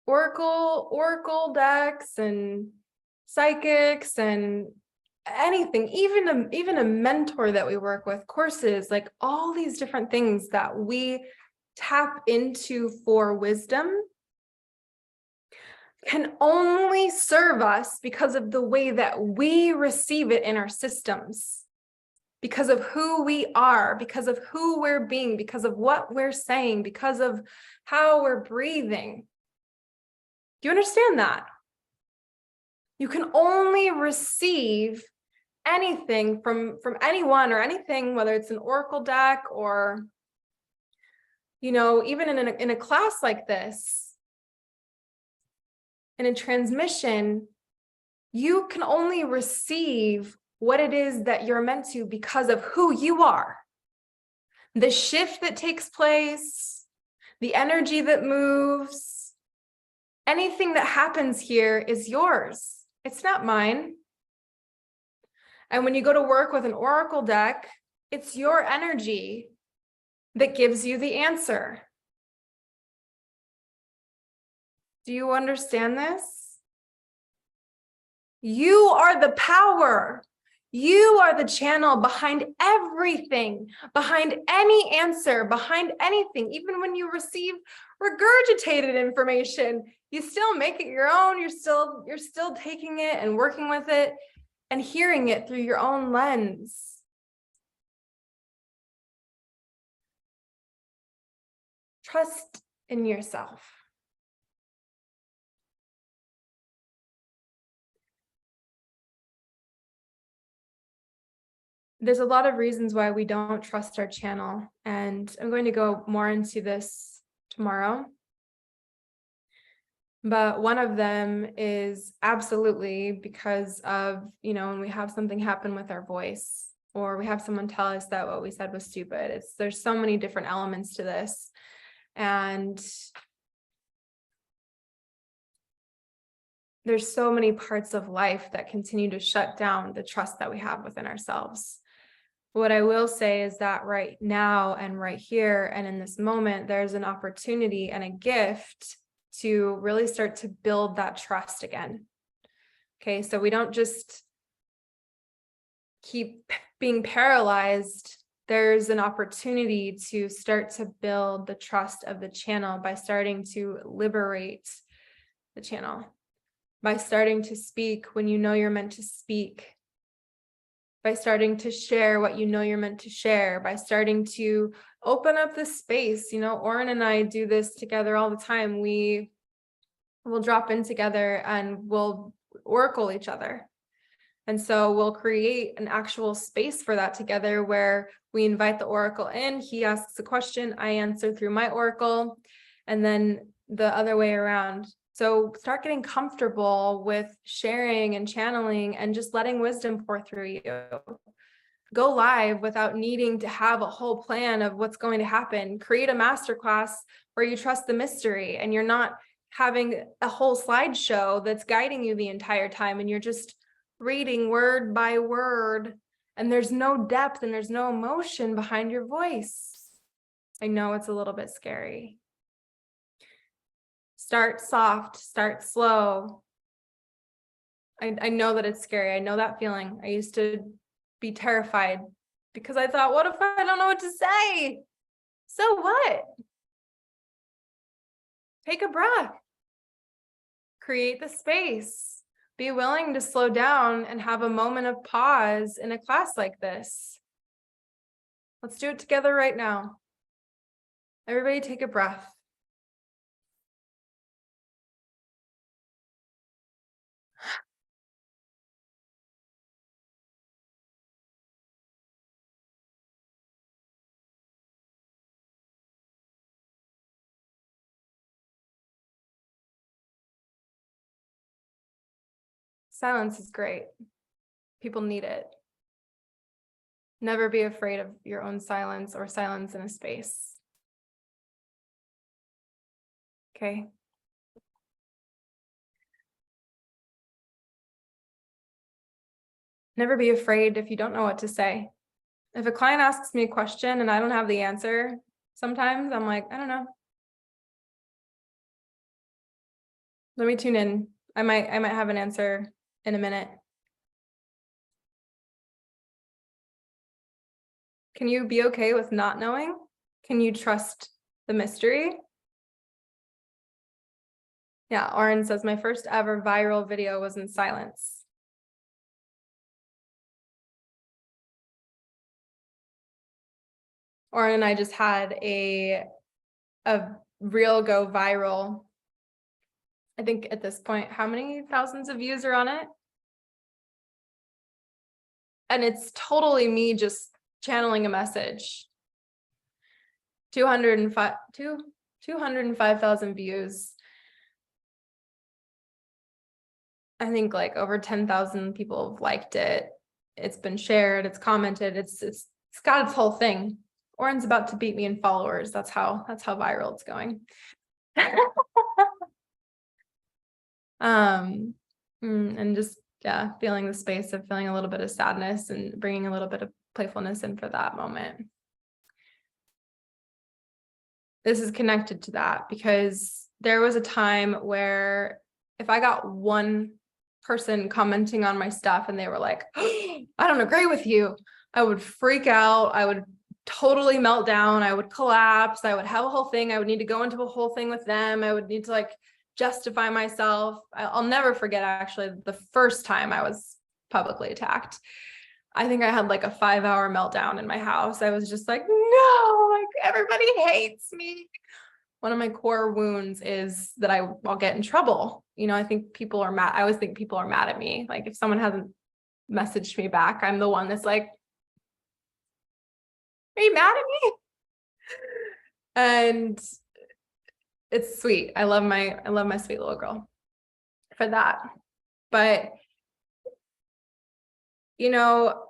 oracle decks and psychics and anything, even a mentor that we work with, courses, like all these different things that we tap into for wisdom can only serve us because of the way that we receive it in our systems, because of who we are, because of who we're being, because of what we're saying, because of how we're breathing. Do you understand that? You can only receive anything from anyone or anything, whether it's an oracle deck or, even in a class like this, in a transmission, you can only receive what it is that you're meant to because of who you are. The shift that takes place, the energy that moves, anything that happens here is yours. It's not mine. And when you go to work with an oracle deck, it's your energy that gives you the answer. Do you understand this? You are the power. You are the channel behind everything, behind any answer, behind anything. Even when you receive regurgitated information, you still make it your own. You're still taking it and working with it and hearing it through your own lens. Trust in yourself. There's a lot of reasons why we don't trust our channel, and I'm going to go more into this tomorrow. But one of them is absolutely because of, when we have something happen with our voice, or we have someone tell us that what we said was stupid. There's so many different elements to this. And there's so many parts of life that continue to shut down the trust that we have within ourselves. What I will say is that right now and right here and in this moment, there's an opportunity and a gift to really start to build that trust again. Okay, so we don't just keep being paralyzed. There's an opportunity to start to build the trust of the channel by starting to liberate the channel, by starting to speak when you know you're meant to speak, by starting to share what you know you're meant to share, by starting to open up the space. Oren and I do this together all the time. We will drop in together and we'll oracle each other. And so we'll create an actual space for that together where we invite the oracle in, he asks a question, I answer through my oracle, and then the other way around. So start getting comfortable with sharing and channeling and just letting wisdom pour through you. Go live without needing to have a whole plan of what's going to happen. Create a masterclass where you trust the mystery and you're not having a whole slideshow that's guiding you the entire time and you're just reading word by word and there's no depth and there's no emotion behind your voice. I know it's a little bit scary. Start soft, start slow. I know that it's scary. I know that feeling. I used to be terrified because I thought, what if I don't know what to say? So what? Take a breath. Create the space. Be willing to slow down and have a moment of pause in a class like this. Let's do it together right now. Everybody take a breath. Silence is great. People need it. Never be afraid of your own silence or silence in a space. Okay. Never be afraid if you don't know what to say. If a client asks me a question and I don't have the answer, sometimes I'm like, I don't know. Let me tune in. I might have an answer in a minute. Can you be okay with not knowing? Can you trust the mystery? Yeah, Oren says, my first ever viral video was in silence. Oren and I just had a reel go viral. I think at this point, how many thousands of views are on it? And it's totally me just channeling a message. 205,000 views. I think like over 10,000 people have liked it. It's been shared, it's commented, it's got its whole thing. Oren's about to beat me in followers. That's how viral it's going. And just, yeah, feeling the space of feeling a little bit of sadness and bringing a little bit of playfulness in for that moment. This is connected to that because there was a time where if I got one person commenting on my stuff and they were like, oh, I don't agree with you, I would freak out. I would totally melt down. I would collapse. I would have a whole thing. I would need to go into a whole thing with them. I would need to like justify myself. I'll never forget actually the first time I was publicly attacked. I think I had like a 5-hour meltdown in my house. I was just like, no, like everybody hates me. One of my core wounds is that I'll get in trouble. You know, I think people are mad. I always think people are mad at me. Like if someone hasn't messaged me back, I'm the one that's like, are you mad at me? And it's sweet. I love my sweet little girl for that. But you know,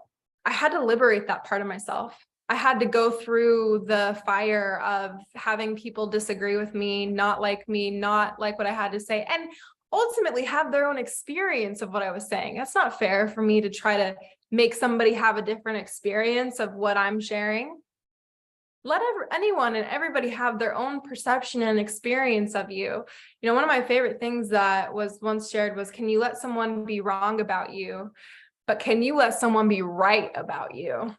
I had to liberate that part of myself. I had to go through the fire of having people disagree with me, not like what I had to say, and ultimately have their own experience of what I was saying. That's not fair for me to try to make somebody have a different experience of what I'm sharing. Let anyone and everybody have their own perception and experience of you. You know, one of my favorite things that was once shared was, can you let someone be wrong about you, but can you let someone be right about you?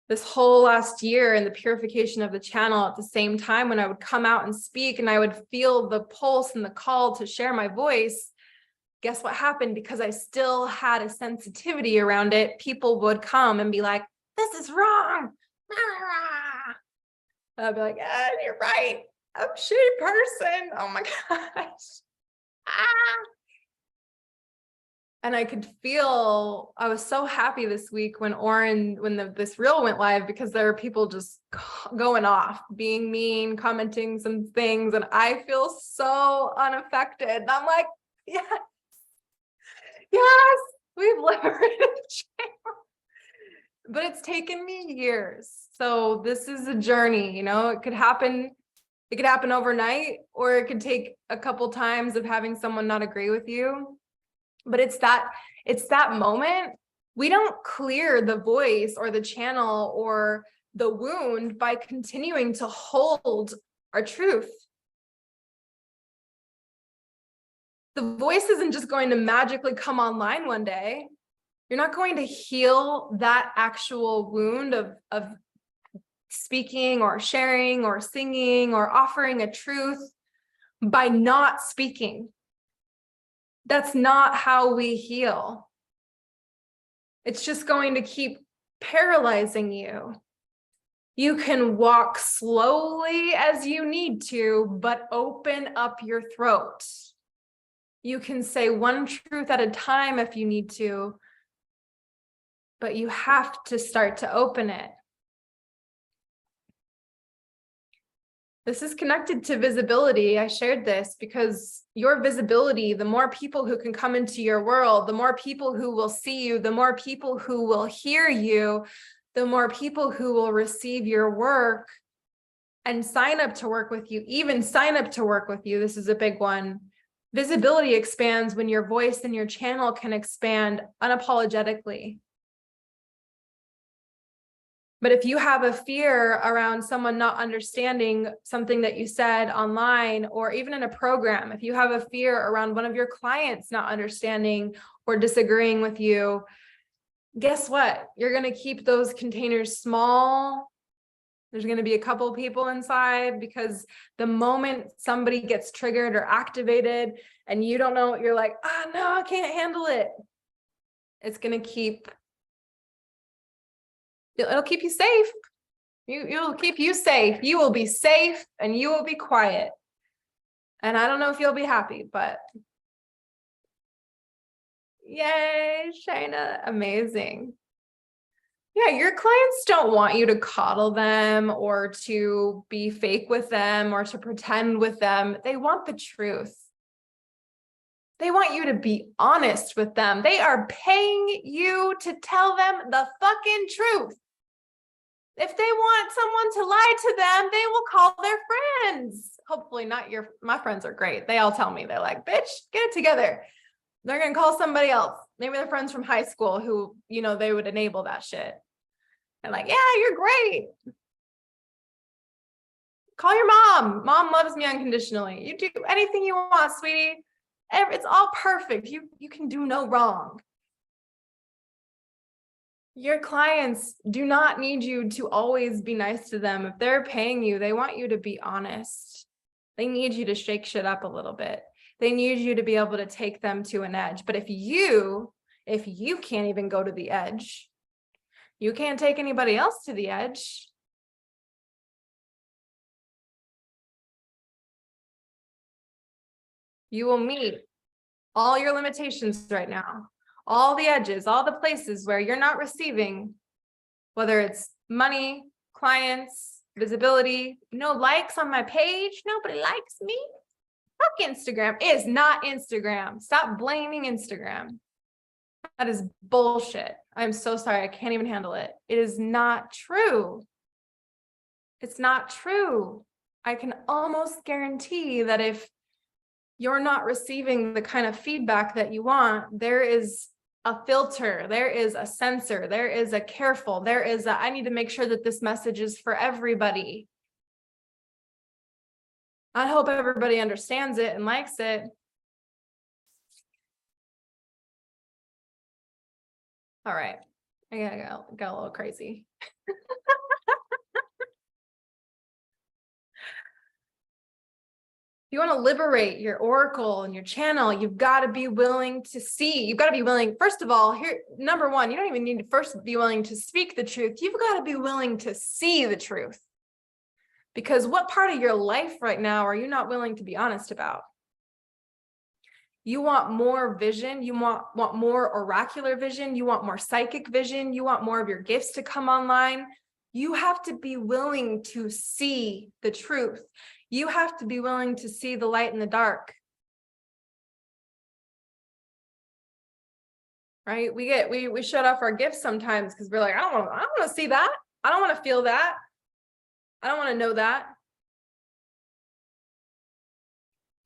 This whole last year in the purification of the channel, at the same time when I would come out and speak and I would feel the pulse and the call to share my voice, guess what happened? Because I still had a sensitivity around it, people would come and be like, this is wrong. I'd be like, you're right. I'm a shitty person. Oh my gosh. And I could feel, I was so happy this week when this reel went live, because there were people just going off, being mean, commenting some things. And I feel so unaffected. And I'm like, yes, we've liberated the channel. But it's taken me years. So this is a journey, you know, it could happen overnight, or it could take a couple times of having someone not agree with you. But it's that moment. We don't clear the voice or the channel or the wound by continuing to hold our truth. The voice isn't just going to magically come online one day. You're not going to heal that actual wound of speaking or sharing or singing or offering a truth by not speaking. That's not how we heal. It's just going to keep paralyzing you. You can walk slowly as you need to, but open up your throat. You can say one truth at a time if you need to, but you have to start to open it. This is connected to visibility. I shared this because your visibility, the more people who can come into your world, the more people who will see you, the more people who will hear you, the more people who will receive your work and sign up to work with you, even sign up to work with you. This is a big one. Visibility expands when your voice and your channel can expand unapologetically. But if you have a fear around someone not understanding something that you said online, or even in a program, if you have a fear around one of your clients not understanding or disagreeing with you, guess what? You're going to keep those containers small. There's going to be a couple of people inside, because the moment somebody gets triggered or activated and you don't know, you're like, no, I can't handle it. It's going to keep It'll keep you safe. It'll keep you safe. You will be safe and you will be quiet. And I don't know if you'll be happy, but yay, Shayna, amazing. Yeah, your clients don't want you to coddle them or to be fake with them or to pretend with them. They want the truth. They want you to be honest with them. They are paying you to tell them the fucking truth. If they want someone to lie to them, they will call their friends. Hopefully not my friends are great. They all tell me, they're like, bitch, get it together. They're going to call somebody else. Maybe their friends from high school who, they would enable that shit. And like, yeah, you're great. Call your mom. Mom loves me unconditionally. You do anything you want, sweetie. It's all perfect. You can do no wrong. Your clients do not need you to always be nice to them. If they're paying you, they want you to be honest. They need you to shake shit up a little bit. They need you to be able to take them to an edge. But if you can't even go to the edge, you can't take anybody else to the edge. You will meet all your limitations right now, all the edges, all the places where you're not receiving, whether it's money, clients, visibility, no likes on my page. Nobody likes me. Fuck Instagram. It is not Instagram. Stop blaming Instagram. That is bullshit. I'm so sorry. I can't even handle it. It is not true. It's not true. I can almost guarantee that if you're not receiving the kind of feedback that you want, there is a filter, there is a censor, there is a careful, there is I need to make sure that this message is for everybody. I hope everybody understands it and likes it. All right, I got a little crazy. You want to liberate your oracle and your channel, you've got to be willing to see. You've got to be willing, first of all, here, number one, you don't even need to first be willing to speak the truth. You've got to be willing to see the truth. Because what part of your life right now are you not willing to be honest about? You want more vision. You want more oracular vision. You want more psychic vision. You want more of your gifts to come online. You have to be willing to see the truth. You have to be willing to see the light in the dark. Right? We shut off our gifts sometimes because we're like, I don't want to see that. I don't want to feel that. I don't want to know that.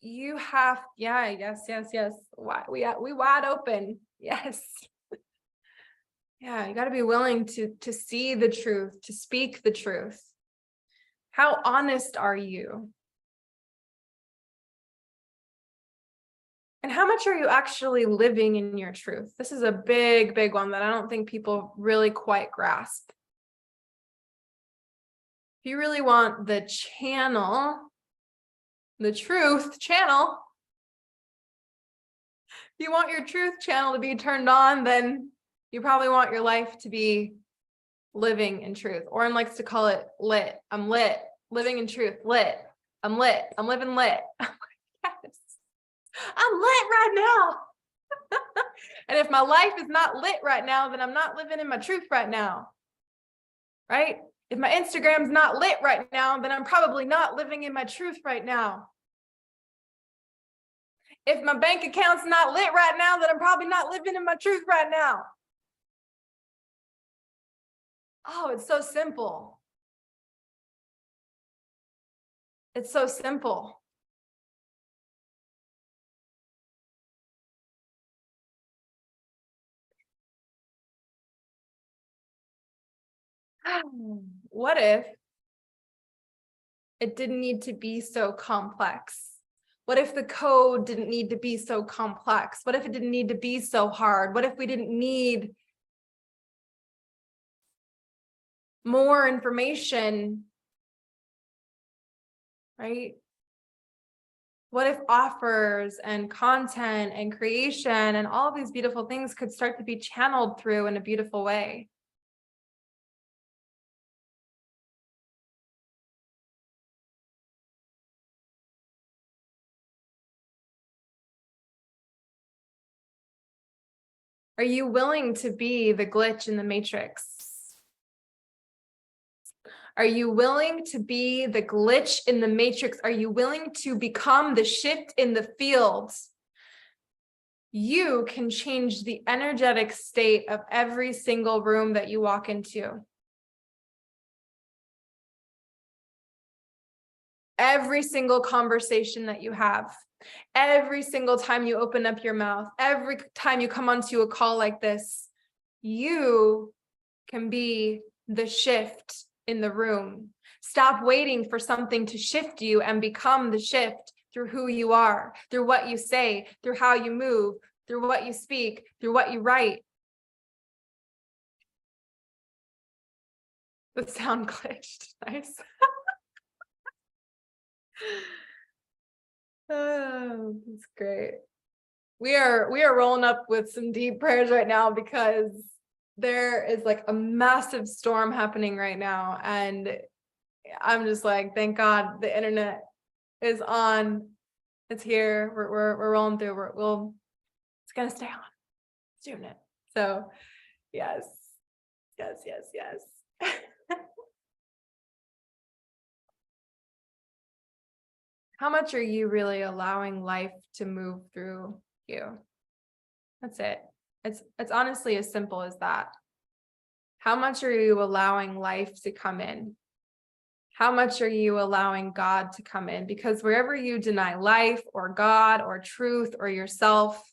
You have, yeah, yes. We wide open. Yes. Yeah, you got to be willing to see the truth, to speak the truth. How honest are you? And how much are you actually living in your truth? This is a big, big one that I don't think people really quite grasp. If you really want the channel, the truth channel, if you want your truth channel to be turned on, then you probably want your life to be living in truth. Oren likes to call it lit. I'm lit, living in truth, lit. I'm lit. I'm living lit. Yes. I'm lit right now. And if my life is not lit right now, then I'm not living in my truth right now. Right? If my Instagram's not lit right now, then I'm probably not living in my truth right now. If my bank account's not lit right now, then I'm probably not living in my truth right now. Oh, it's so simple. It's so simple. What if it didn't need to be so complex? What if the code didn't need to be so complex? What if it didn't need to be so hard? What if we didn't need more information? Right? What if offers and content and creation and all these beautiful things could start to be channeled through in a beautiful way? Are you willing to be the glitch in the matrix? Are you willing to be the glitch in the matrix? Are you willing to become the shift in the field? You can change the energetic state of every single room that you walk into. Every single conversation that you have, every single time you open up your mouth, every time you come onto a call like this, you can be the shift in the room. Stop waiting for something to shift you and become the shift through who you are, through what you say, through how you move, through what you speak, through what you write. The sound glitched. Nice. Oh, that's great. We are rolling up with some deep prayers right now because there is like a massive storm happening right now, and I'm just like, thank God the internet is on. It's here. We're rolling through. It's gonna stay on. It's doing it. So yes. How much are you really allowing life to move through you? That's it. It's honestly as simple as that. How much are you allowing life to come in? How much are you allowing God to come in? Because wherever you deny life or God or truth or yourself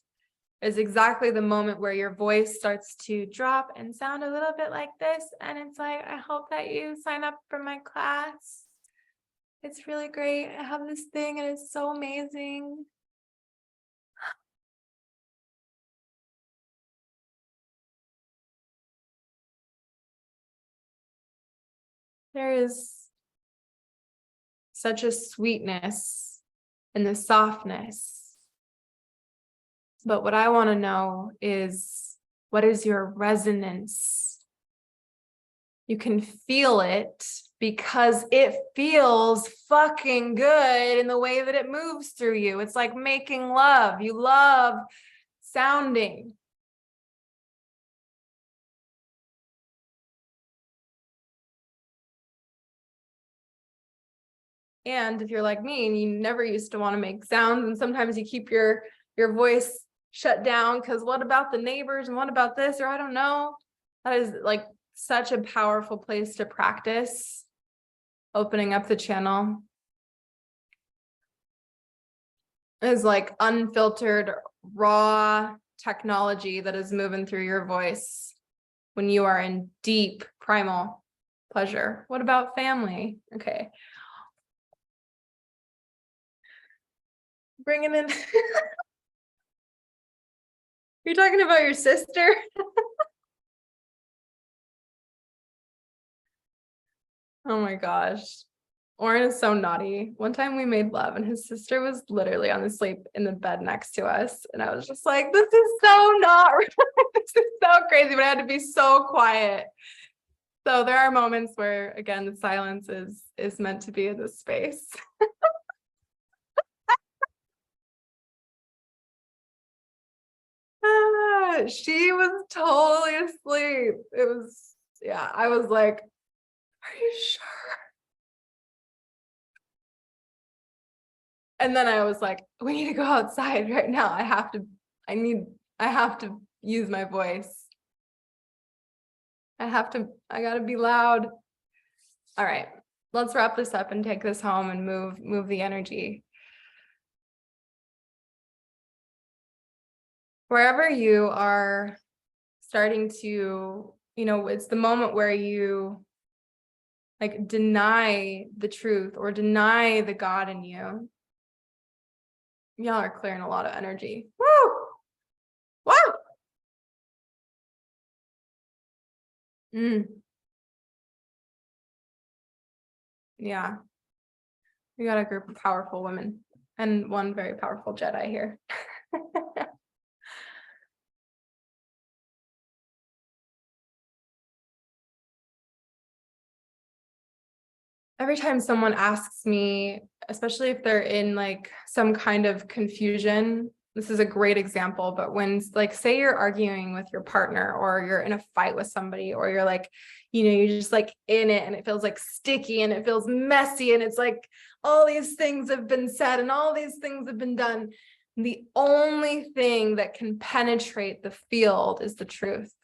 is exactly the moment where your voice starts to drop and sound a little bit like this. And it's like, I hope that you sign up for my class. It's really great. I have this thing and it's so amazing. There is such a sweetness and the softness. But what I want to know is, what is your resonance? You can feel it because it feels fucking good in the way that it moves through you. It's like making love. You love sounding. And if you're like me and you never used to want to make sounds, and sometimes you keep your voice shut down because what about the neighbors and what about this, or I don't know. That is like such a powerful place to practice opening up the channel. Is like unfiltered, raw technology that is moving through your voice when you are in deep primal pleasure. What about family? Okay. Bringing in. You're talking about your sister? Oh my gosh. Oren is so naughty. One time we made love and his sister was literally on the sleep in the bed next to us. And I was just like, this is so not real. This is so crazy, but I had to be so quiet. So there are moments where, again, the silence is meant to be in this space. She was totally asleep. It was, yeah, I was like, are you sure? And then I was like, we need to go outside right now. I have to use my voice. I gotta be loud. All right, let's wrap this up and take this home and move the energy. Wherever you are starting to, it's the moment where you like deny the truth or deny the God in you. Y'all are clearing a lot of energy. Woo! Woo! Yeah. We got a group of powerful women and one very powerful Jedi here. Every time someone asks me, especially if they're in like some kind of confusion this is a great example, but when, like, say you're arguing with your partner, or you're in a fight with somebody, or you're like, you're just like in it, and it feels like sticky, and it feels messy, and it's like all these things have been said and all these things have been done. The only thing that can penetrate the field is the truth.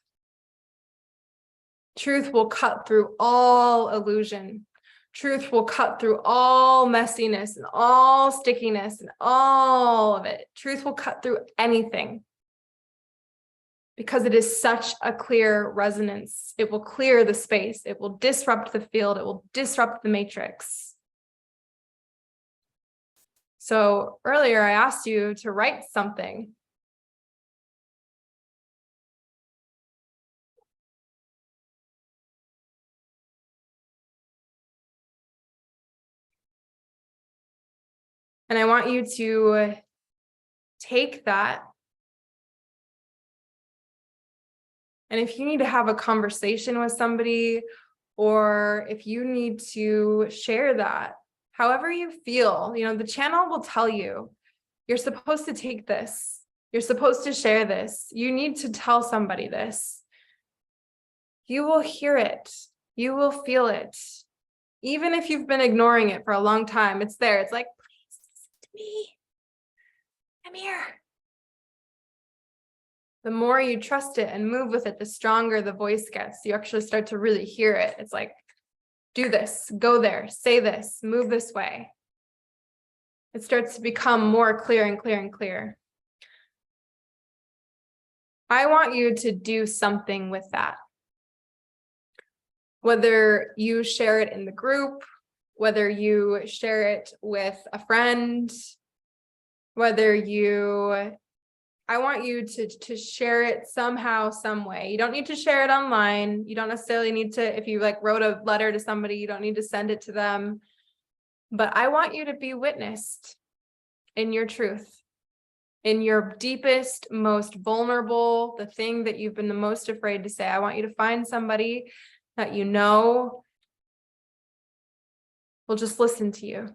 Truth will cut through all illusion. Truth will cut through all messiness and all stickiness and all of it. Truth will cut through anything, because it is such a clear resonance. It will clear the space. It will disrupt the field. It will disrupt the matrix. So earlier I asked you to write something. And I want you to take that. And if you need to have a conversation with somebody, or if you need to share that, however you feel, the channel will tell you, you're supposed to take this. You're supposed to share this. You need to tell somebody this. You will hear it. You will feel it. Even if you've been ignoring it for a long time, it's there. It's like, me. I'm here. The more you trust it and move with it, the stronger the voice gets. You actually start to really hear it. It's like, do this, go there, say this, move this way. It starts to become more clear and clear and clear. I want you to do something with that. Whether you share it in the group, whether you share it with a friend, I want you to share it somehow, some way. You don't need to share it online. You don't necessarily need to, if you wrote a letter to somebody, you don't need to send it to them. But I want you to be witnessed in your truth, in your deepest, most vulnerable, the thing that you've been the most afraid to say. I want you to find somebody that will just listen to you.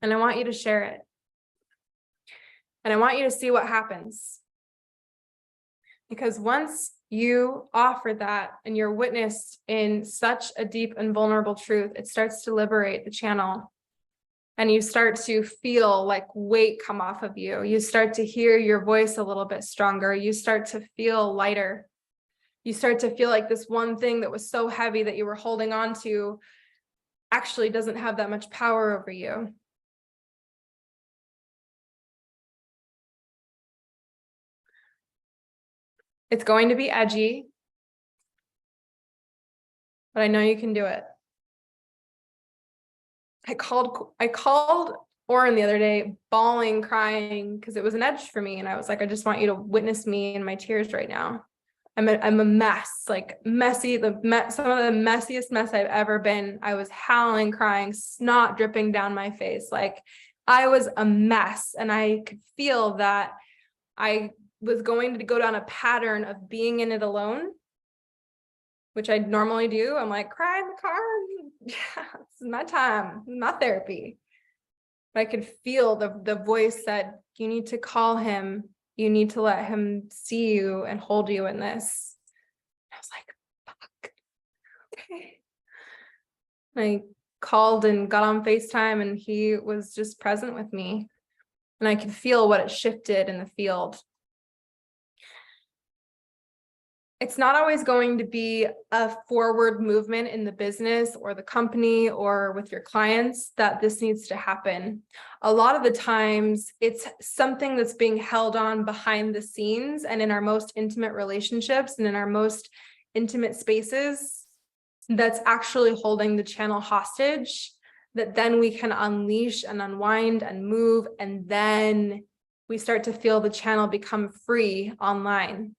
And I want you to share it. And I want you to see what happens. Because once you offer that and you're witnessed in such a deep and vulnerable truth, it starts to liberate the channel. And you start to feel like weight come off of you. You start to hear your voice a little bit stronger. You start to feel lighter. You start to feel like this one thing that was so heavy that you were holding on to actually doesn't have that much power over you. It's going to be edgy, but I know you can do it. I called Oren the other day, bawling, crying, because it was an edge for me. And I was like, I just want you to witness me in my tears right now. I'm a mess, like messy, some of the messiest mess I've ever been. I was howling, crying, snot dripping down my face. Like I was a mess. And I could feel that I was going to go down a pattern of being in it alone, which I normally do. I'm like, cry in the car. Yeah, this is my time, my therapy. But I could feel the voice said, you need to call him. You need to let him see you and hold you in this. I was like, fuck. Okay. I called and got on FaceTime, and he was just present with me. And I could feel what it shifted in the field. It's not always going to be a forward movement in the business or the company or with your clients that this needs to happen. A lot of the times it's something that's being held on behind the scenes and in our most intimate relationships and in our most intimate spaces that's actually holding the channel hostage, that then we can unleash and unwind and move, and then we start to feel the channel become free online.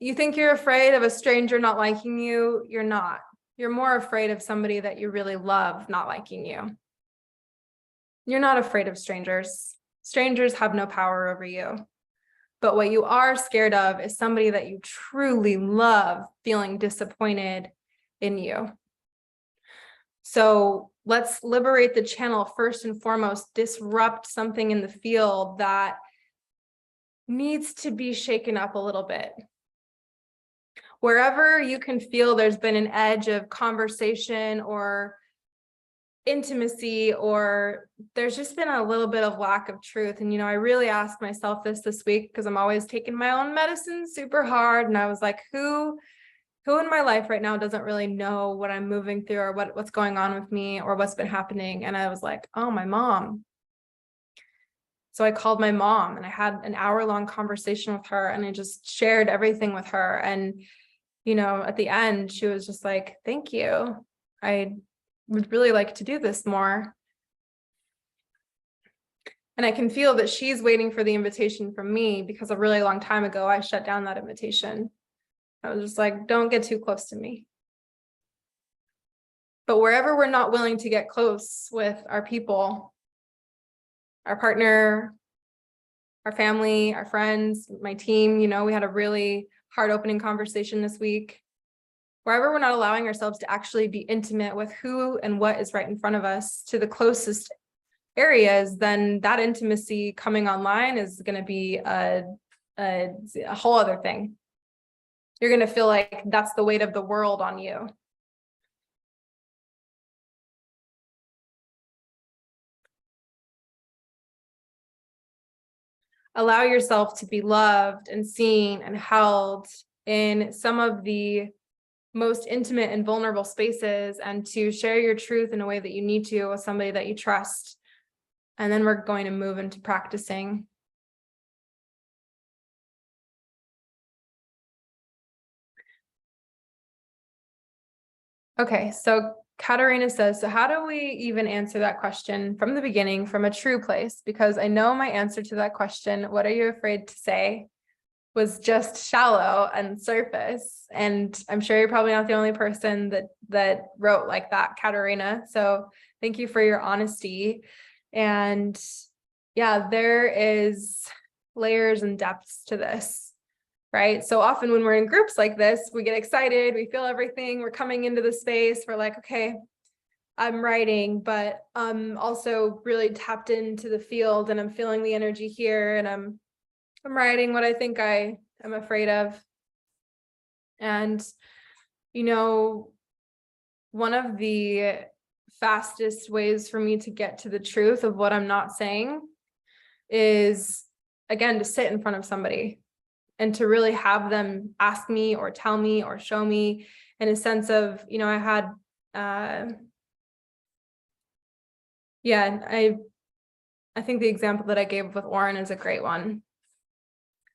You think you're afraid of a stranger not liking you? You're not. You're more afraid of somebody that you really love not liking you. You're not afraid of strangers. Strangers have no power over you. But what you are scared of is somebody that you truly love feeling disappointed in you. So let's liberate the channel first and foremost, disrupt something in the field that needs to be shaken up a little bit. Wherever you can feel there's been an edge of conversation or intimacy, or there's just been a little bit of lack of truth. And, I really asked myself this week, because I'm always taking my own medicine super hard. And I was like, who in my life right now doesn't really know what I'm moving through, or what's going on with me, or what's been happening? And I was like, oh, my mom. So I called my mom and I had an hour-long conversation with her, and I just shared everything with her. And, at the end, she was just like, thank you. I would really like to do this more. And I can feel that she's waiting for the invitation from me, because a really long time ago, I shut down that invitation. I was just like, don't get too close to me. But wherever we're not willing to get close with our people, our partner, our family, our friends, my team, we had a really hard opening conversation this week. Wherever we're not allowing ourselves to actually be intimate with who and what is right in front of us to the closest areas, then that intimacy coming online is going to be a whole other thing. You're going to feel like that's the weight of the world on you. Allow yourself to be loved and seen and held in some of the most intimate and vulnerable spaces, and to share your truth in a way that you need to with somebody that you trust. And then we're going to move into practicing. Okay, so Katarina says, so how do we even answer that question from the beginning, from a true place? Because I know my answer to that question, what are you afraid to say, was just shallow and surface. And I'm sure you're probably not the only person that wrote like that, Katarina. So thank you for your honesty. And yeah, there is layers and depths to this, right? So often when we're in groups like this, we get excited, we feel everything, we're coming into the space, we're like, okay, I'm writing, but I'm also really tapped into the field, and I'm feeling the energy here, and I'm writing what I think I am afraid of. And, one of the fastest ways for me to get to the truth of what I'm not saying is, again, to sit in front of somebody and to really have them ask me or tell me or show me, in a sense of, I had, I think the example that I gave with Oren is a great one.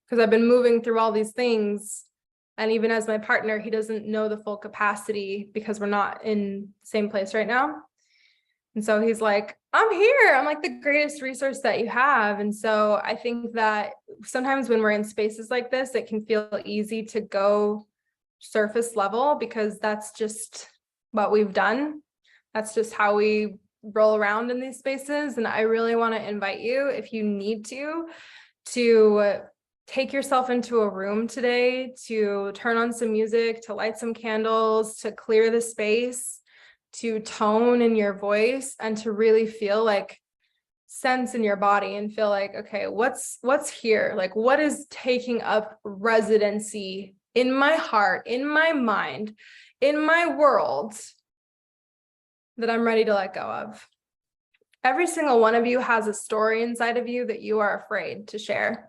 Because I've been moving through all these things. And even as my partner, he doesn't know the full capacity, because we're not in the same place right now. And so he's like, I'm here. I'm like the greatest resource that you have. And so I think that sometimes when we're in spaces like this, it can feel easy to go surface level, because that's just what we've done. That's just how we roll around in these spaces. And I really want to invite you, if you need to take yourself into a room today, to turn on some music, to light some candles, to clear the space, to tone in your voice, and to really feel like sense in your body and feel like, okay, what's here? Like, what is taking up residency in my heart, in my mind, in my world, that I'm ready to let go of? Every single one of you has a story inside of you that you are afraid to share.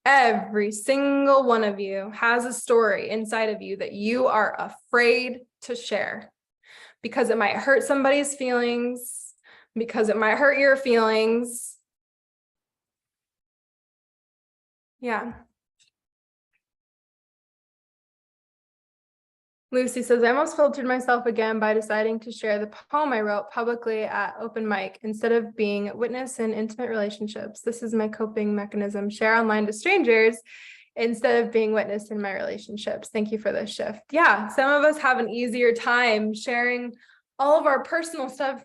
Every single one of you has a story inside of you that you are afraid to share, because it might hurt somebody's feelings, because it might hurt your feelings. Yeah. Lucy says, I almost filtered myself again by deciding to share the poem I wrote publicly at open mic instead of being witness in intimate relationships. This is my coping mechanism. Share online to strangers instead of being witnessed in my relationships. Thank you for this shift. Yeah, some of us have an easier time sharing all of our personal stuff.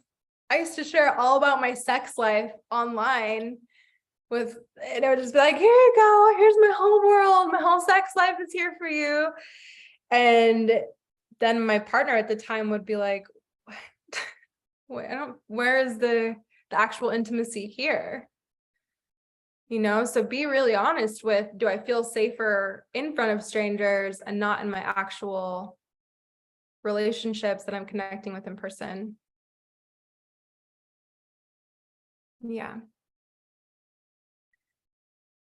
I used to share all about my sex life online with, and I would just be like, here you go, here's my whole world, my whole sex life is here for you. And then my partner at the time would be like, where is the actual intimacy here? So be really honest with, do I feel safer in front of strangers and not in my actual relationships that I'm connecting with in person? Yeah.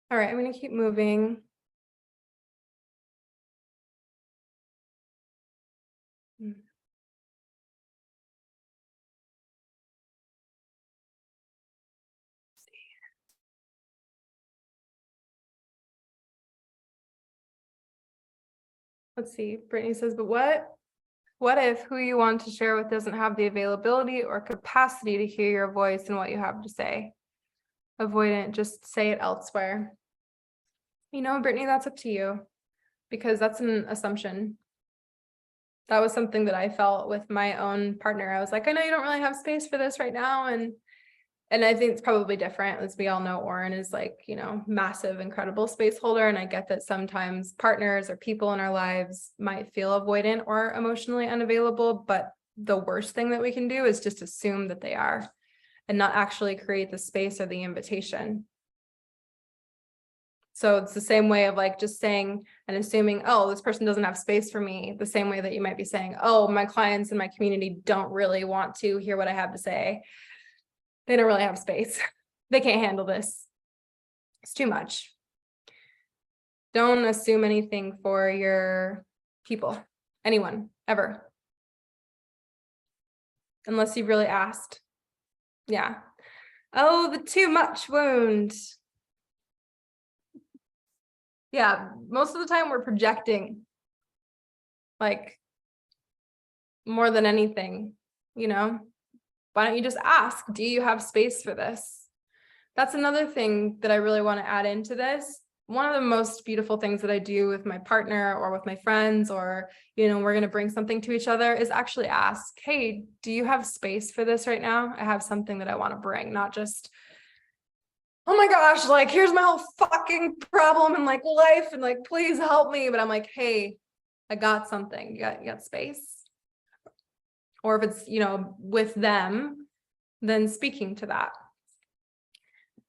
All right, I'm going to keep moving. Let's see. Brittany says, but what if who you want to share with doesn't have the availability or capacity to hear your voice and what you have to say? Avoidant, just say it elsewhere. Brittany, that's up to you, because that's an assumption. That was something that I felt with my own partner. I was like, I know you don't really have space for this right now. And I think it's probably different. As we all know, Oren is like, massive, incredible space holder. And I get that sometimes partners or people in our lives might feel avoidant or emotionally unavailable, but the worst thing that we can do is just assume that they are and not actually create the space or the invitation. So it's the same way of like just saying and assuming, oh, this person doesn't have space for me, the same way that you might be saying, oh, my clients in my community don't really want to hear what I have to say. They don't really have space. They can't handle this. It's too much. Don't assume anything for your people, anyone, ever. Unless you've really asked. Yeah. Oh, the too much wound. Yeah, most of the time we're projecting, like, more than anything, Why don't you just ask, do you have space for this? That's another thing that I really want to add into this. One of the most beautiful things that I do with my partner or with my friends, or, we're going to bring something to each other, is actually ask, hey, do you have space for this right now? I have something that I want to bring, not just, oh my gosh, like, here's my whole fucking problem and like life and like, please help me. But I'm like, hey, I got something. You got space. Or if it's, with them, then speaking to that.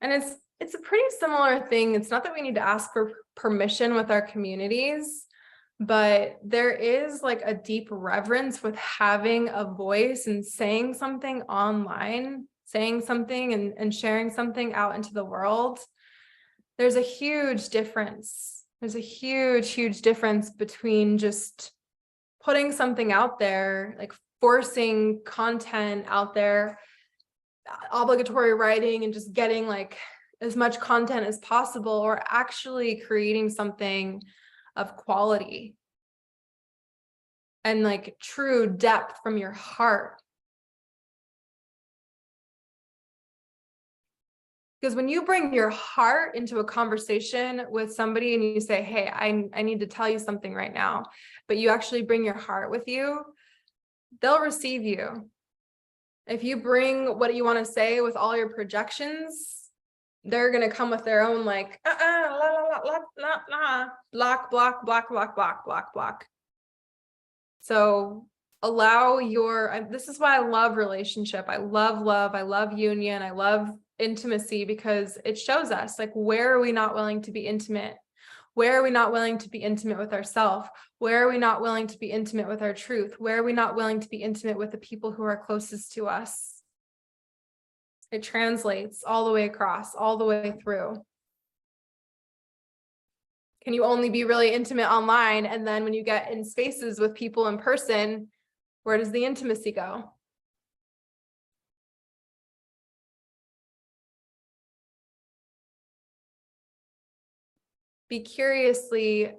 And it's a pretty similar thing. It's not that we need to ask for permission with our communities, but there is like a deep reverence with having a voice and saying something online, saying something and sharing something out into the world. There's a huge difference. There's a huge, huge difference between just putting something out there, like forcing content out there, obligatory writing, and just getting like as much content as possible, or actually creating something of quality and like true depth from your heart. Because when you bring your heart into a conversation with somebody and you say, hey, I need to tell you something right now, but you actually bring your heart with you, they'll receive you. If you bring what you want to say with all your projections, they're going to come with their own like, block. So allow this is why I love relationship. I love love. I love union. I love intimacy, because it shows us like, where are we not willing to be intimate? Where are we not willing to be intimate with ourselves? Where are we not willing to be intimate with our truth? Where are we not willing to be intimate with the people who are closest to us? It translates all the way across, all the way through. Can you only be really intimate online? And then when you get in spaces with people in person, where does the intimacy go? Be curiously,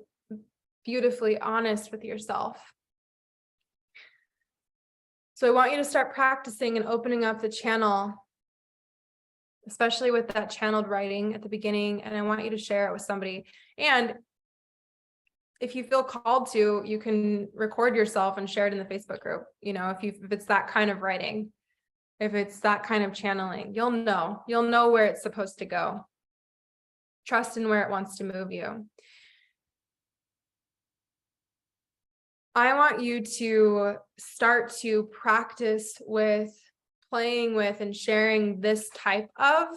beautifully honest with yourself. So I want you to start practicing and opening up the channel, especially with that channeled writing at the beginning. And I want you to share it with somebody. And if you feel called to, you can record yourself and share it in the Facebook group. If it's that kind of writing, if it's that kind of channeling, you'll know where it's supposed to go. Trust in where it wants to move you. I want you to start to practice with playing with and sharing this type of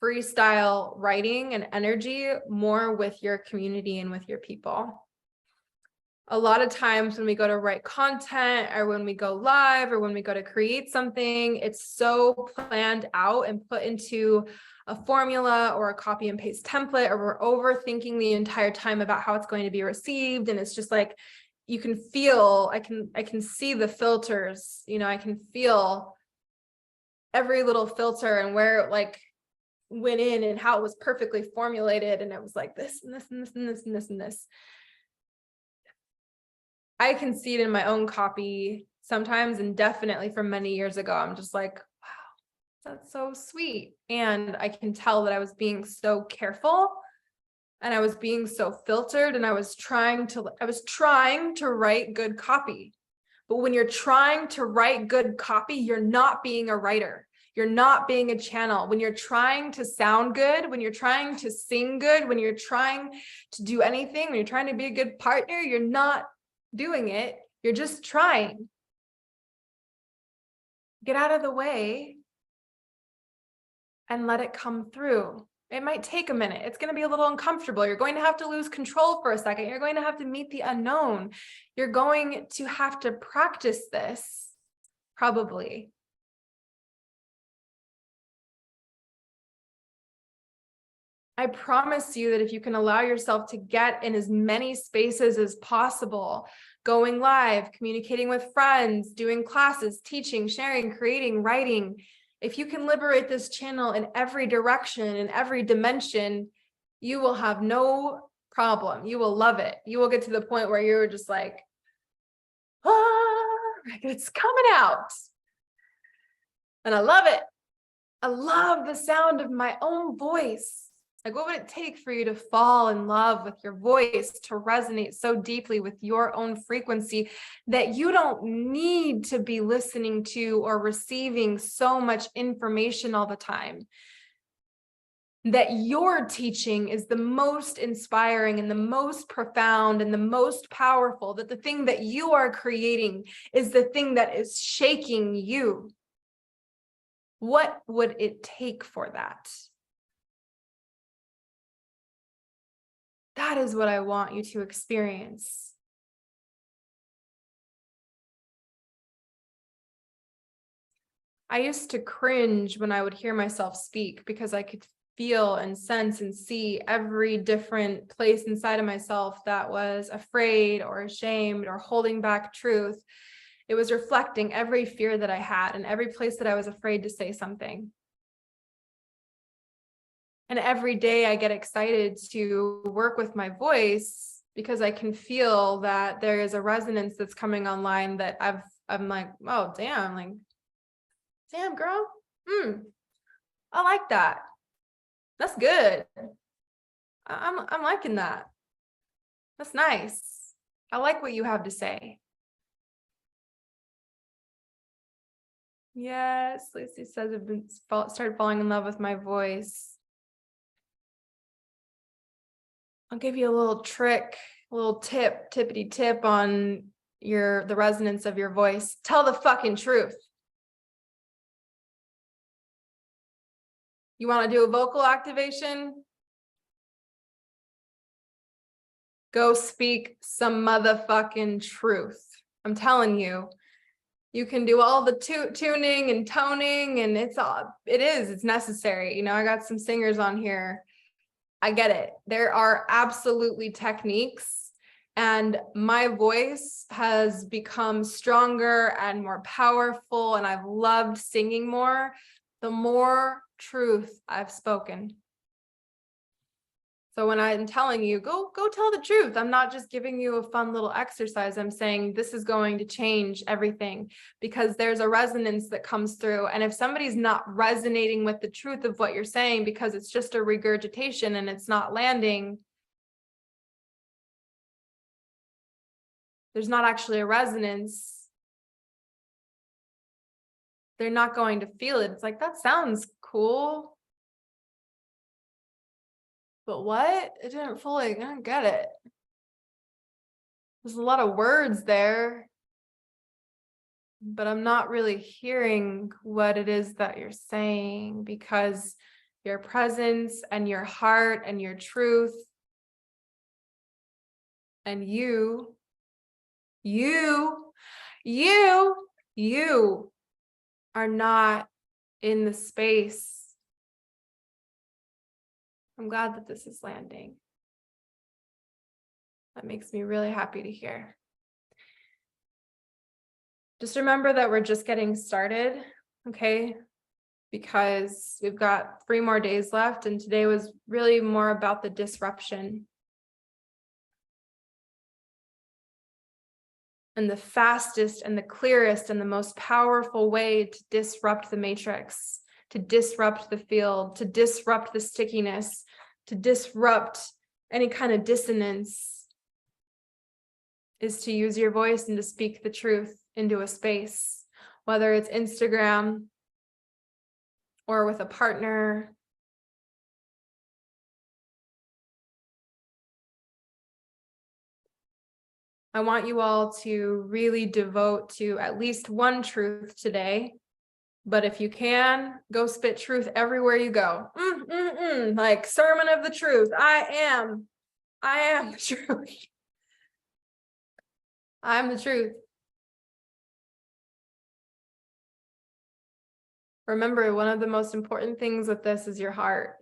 freestyle writing and energy more with your community and with your people. A lot of times when we go to write content or when we go live or when we go to create something, it's so planned out and put into a formula or a copy and paste template, or we're overthinking the entire time about how it's going to be received. And it's just like, you can feel, I can see the filters, I can feel every little filter and where it like went in and how it was perfectly formulated. And it was like this and this and this and this and this and this. I can see it in my own copy sometimes, and definitely from many years ago. I'm just like, wow, that's so sweet. And I can tell that I was being so careful and I was being so filtered, and I was trying to write good copy. But when you're trying to write good copy, you're not being a writer. You're not being a channel. When you're trying to sound good, when you're trying to sing good, when you're trying to do anything, when you're trying to be a good partner, you're not doing it. You're just trying. Get out of the way and let it come through. It might take a minute. It's going to be a little uncomfortable. You're going to have to lose control for a second. You're going to have to meet the unknown. You're going to have to practice this, probably. I promise you that if you can allow yourself to get in as many spaces as possible, going live, communicating with friends, doing classes, teaching, sharing, creating, writing, if you can liberate this channel in every direction, in every dimension, you will have no problem. You will love it. You will get to the point where you're just like, it's coming out. And I love it. I love the sound of my own voice. Like, what would it take for you to fall in love with your voice, to resonate so deeply with your own frequency that you don't need to be listening to or receiving so much information all the time? That your teaching is the most inspiring and the most profound and the most powerful, that the thing that you are creating is the thing that is shaking you. What would it take for that? That is what I want you to experience. I used to cringe when I would hear myself speak because I could feel and sense and see every different place inside of myself that was afraid or ashamed or holding back truth. It was reflecting every fear that I had and every place that I was afraid to say something. And every day I get excited to work with my voice because I can feel that there is a resonance that's coming online that I'm like, oh, damn, like, damn, girl. I like that. That's good. I'm liking that. That's nice. I like what you have to say. Yes, Lucy says I've started falling in love with my voice. I'll give you a little trick, a little tippity tip on the resonance of your voice. Tell the fucking truth. You want to do a vocal activation? Go speak some motherfucking truth. I'm telling you, you can do all the tuning and toning, and it's necessary. I got some singers on here. I get it. There are absolutely techniques, and my voice has become stronger and more powerful, and I've loved singing more the more truth I've spoken. So when I'm telling you, go tell the truth, I'm not just giving you a fun little exercise. I'm saying this is going to change everything, because there's a resonance that comes through. And if somebody's not resonating with the truth of what you're saying because it's just a regurgitation and it's not landing, there's not actually a resonance, they're not going to feel it. It's like, that sounds cool. But what? I don't get it. There's a lot of words there, but I'm not really hearing what it is that you're saying, because your presence and your heart and your truth and you are not in the space. I'm glad that this is landing. That makes me really happy to hear. Just remember that we're just getting started, okay? Because we've got 3 more days left, and today was really more about the disruption. And the fastest and the clearest and the most powerful way to disrupt the matrix, to disrupt the field, to disrupt the stickiness, to disrupt any kind of dissonance, is to use your voice and to speak the truth into a space, whether it's Instagram or with a partner. I want you all to really devote to at least one truth today. But if you can, go spit truth everywhere you go. Like sermon of the truth. I am the truth. I'm the truth. Remember, one of the most important things with this is your heart.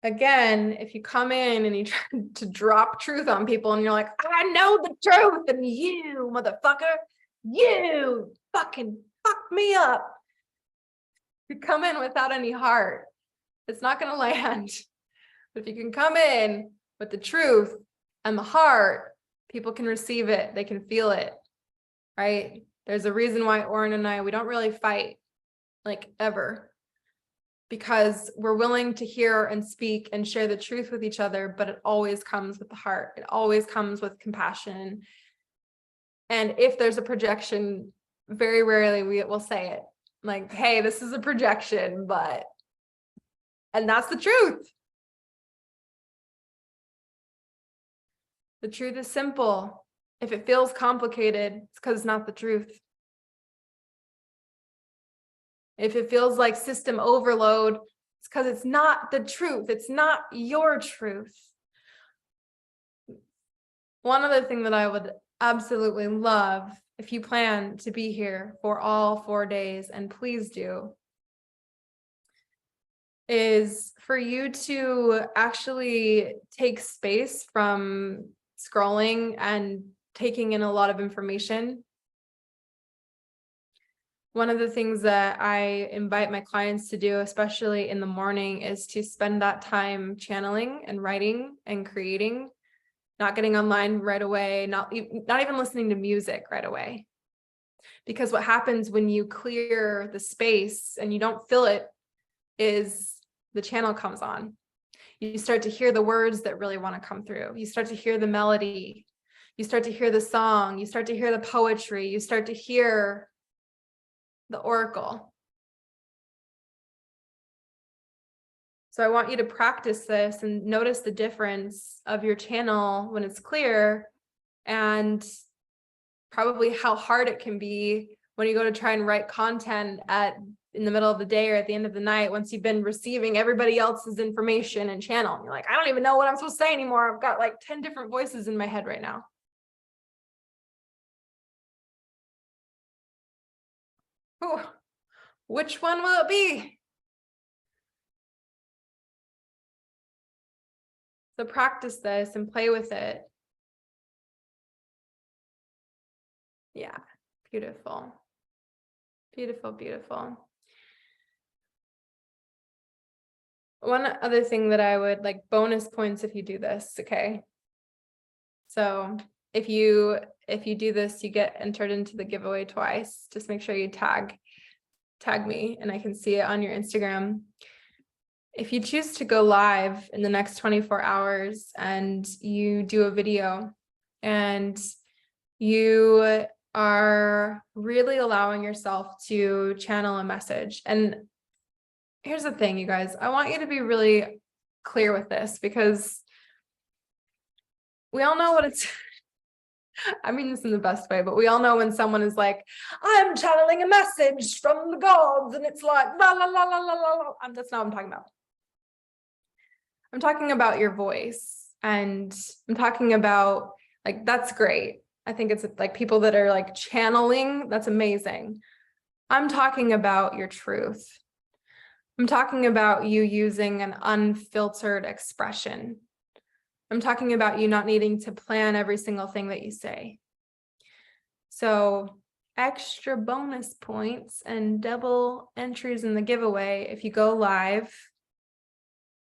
Again, if you come in and you try to drop truth on people and you're like, I know the truth, and you, motherfucker, you fucking fuck me up. You come in without any heart, it's not going to land. But if you can come in with the truth and the heart, people can receive it. They can feel it, right? There's a reason why Oren and I, we don't really fight, like, ever, because we're willing to hear and speak and share the truth with each other, but it always comes with the heart. It always comes with compassion. And if there's a projection, very rarely we will say it. Like, hey, this is a projection, but, and that's the truth. The truth is simple. If it feels complicated, it's because it's not the truth. If it feels like system overload, it's because it's not the truth. It's not your truth. One other thing that I would absolutely love, if you plan to be here for all 4 days, and please do, is for you to actually take space from scrolling and taking in a lot of information. One of the things that I invite my clients to do, especially in the morning, is to spend that time channeling and writing and creating, not getting online right away, not even listening to music right away. Because what happens when you clear the space and you don't fill it is the channel comes on. You start to hear the words that really want to come through. You start to hear the melody. You start to hear the song. You start to hear the poetry. You start to hear the oracle. So I want you to practice this and notice the difference of your channel when it's clear, and probably how hard it can be when you go to try and write content in the middle of the day or at the end of the night, once you've been receiving everybody else's information and channel. And you're like, I don't even know what I'm supposed to say anymore. I've got like 10 different voices in my head right now. Ooh, which one will it be? So practice this and play with it. Yeah, beautiful. Beautiful, beautiful. One other thing that I would like, bonus points if you do this, okay? So if you do this, you get entered into the giveaway twice. Just make sure you tag me and I can see it on your Instagram. If you choose to go live in the next 24 hours and you do a video and you are really allowing yourself to channel a message. And here's the thing, you guys, I want you to be really clear with this because we all know what it's I mean this in the best way, but we all know when someone is like, I'm channeling a message from the gods, and it's like la la la la la la. That's not what I'm talking about. I'm talking about your voice, and I'm talking about, like, that's great. I think it's like people that are like channeling, that's amazing. I'm talking about your truth. I'm talking about you using an unfiltered expression. I'm talking about you not needing to plan every single thing that you say. So extra bonus points and double entries in the giveaway if you go live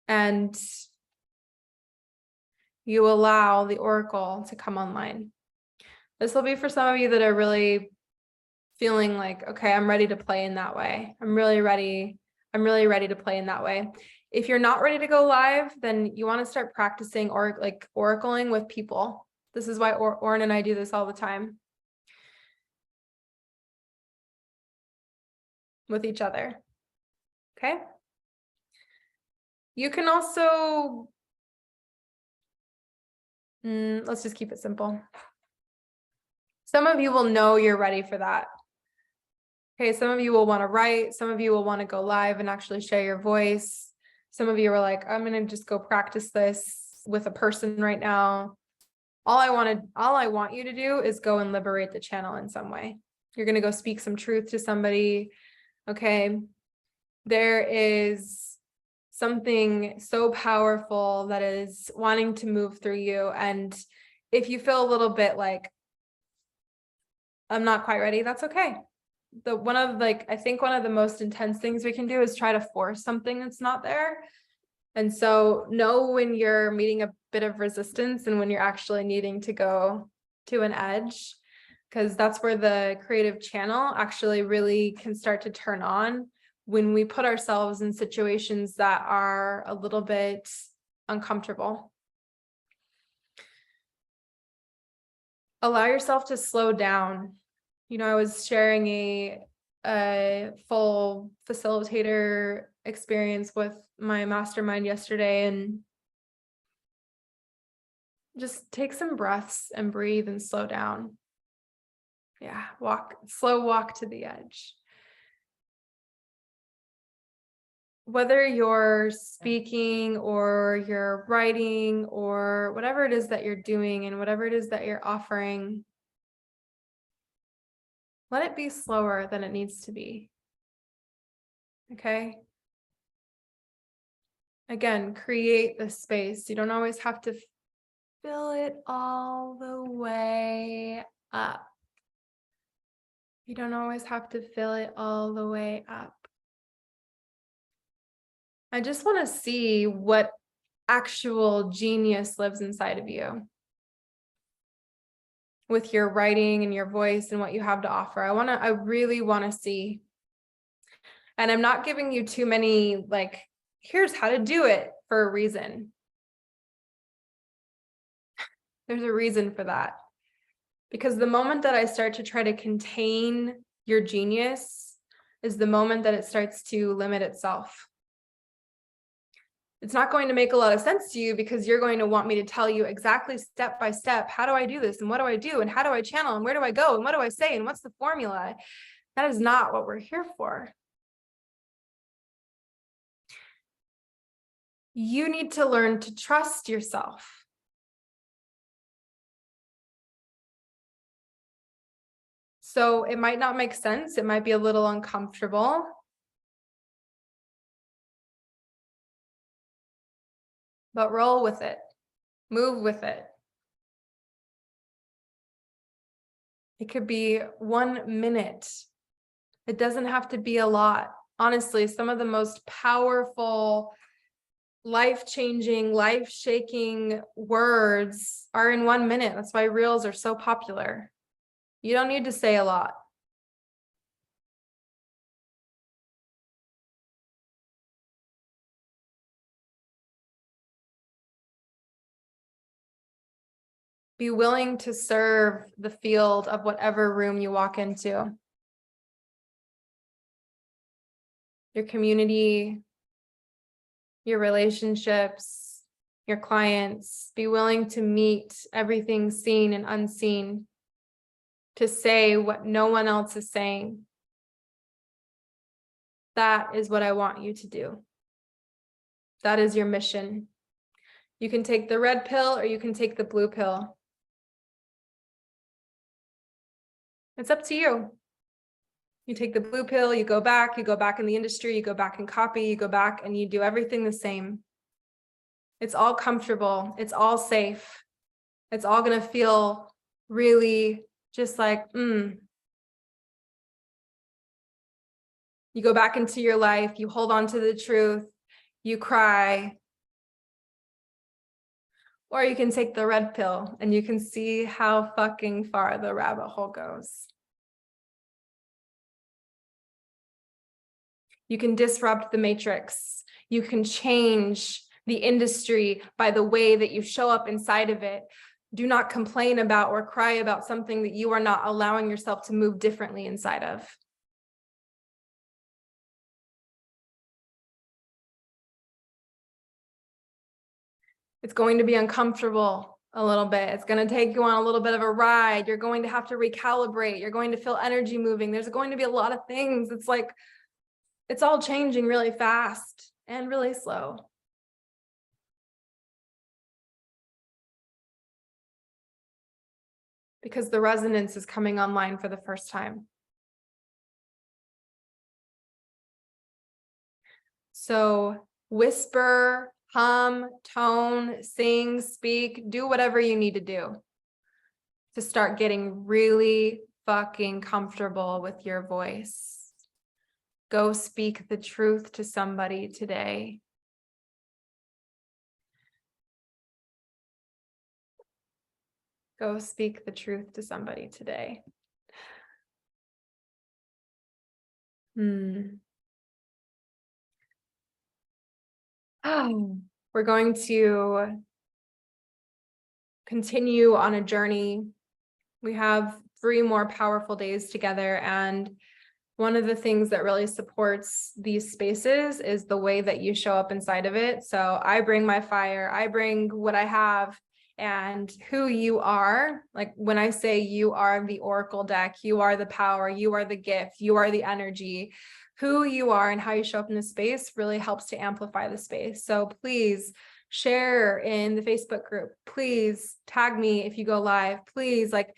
and you allow the oracle to come online. This will be for some of you that are really feeling like, okay, I'm ready to play in that way. I'm really ready to play in that way. If you're not ready to go live, then you want to start practicing or like oracling with people. This is why Oren and I do this all the time with each other. Okay. You can also, let's just keep it simple. Some of you will know you're ready for that. Okay, some of you will want to write, some of you will want to go live and actually share your voice. Some of you are like, I'm going to just go practice this with a person right now. All I want you to do is go and liberate the channel in some way. You're going to go speak some truth to somebody. Okay. There is something so powerful that is wanting to move through you. And if you feel a little bit like, I'm not quite ready, that's okay. I think one of the most intense things we can do is try to force something that's not there. And so know when you're meeting a bit of resistance and when you're actually needing to go to an edge, because that's where the creative channel actually really can start to turn on when we put ourselves in situations that are a little bit uncomfortable. Allow yourself to slow down. You know, I was sharing a full facilitator experience with my mastermind yesterday, and just take some breaths and breathe and slow down. Yeah, slow walk to the edge. Whether you're speaking or you're writing or whatever it is that you're doing and whatever it is that you're offering, let it be slower than it needs to be. Okay? Again, create the space. You don't always have to fill it all the way up. You don't always have to fill it all the way up. I just want to see what actual genius lives inside of you with your writing and your voice and what you have to offer. I really want to see. And I'm not giving you too many, like, here's how to do it for a reason. There's a reason for that. Because the moment that I start to try to contain your genius is the moment that it starts to limit itself. It's not going to make a lot of sense to you because you're going to want me to tell you exactly step by step, how do I do this? And what do I do? And how do I channel? And where do I go? And what do I say? And what's the formula? That is not what we're here for. You need to learn to trust yourself. So it might not make sense. It might be a little uncomfortable. But roll with it. Move with it. It could be 1 minute. It doesn't have to be a lot. Honestly, some of the most powerful, life-changing, life-shaking words are in 1 minute. That's why reels are so popular. You don't need to say a lot. Be willing to serve the field of whatever room you walk into. Your community, your relationships, your clients. Be willing to meet everything seen and unseen, to say what no one else is saying. That is what I want you to do. That is your mission. You can take the red pill or you can take the blue pill. It's up to you. You take the blue pill, you go back in the industry, you go back and copy, you go back and you do everything the same. It's all comfortable. It's all safe. It's all going to feel really just like, You go back into your life, you hold on to the truth, you cry. Or you can take the red pill and you can see how fucking far the rabbit hole goes. You can disrupt the matrix. You can change the industry by the way that you show up inside of it. Do not complain about or cry about something that you are not allowing yourself to move differently inside of. It's going to be uncomfortable a little bit. It's going to take you on a little bit of a ride. You're going to have to recalibrate. You're going to feel energy moving. There's going to be a lot of things. It's like, it's all changing really fast and really slow. Because the resonance is coming online for the first time. So whisper, hum, tone, sing, speak, do whatever you need to do to start getting really fucking comfortable with your voice. Go speak the truth to somebody today. Go speak the truth to somebody today. We're going to continue on a journey. We have 3 more powerful days together, and one of the things that really supports these spaces is the way that you show up inside of it. So I bring my fire, I bring what I have and who you are. Like when I say you are the oracle deck, you are the power, you are the gift, you are the energy. Who you are and how you show up in the space really helps to amplify the space. So please share in the Facebook group. Please tag me if you go live. Please, like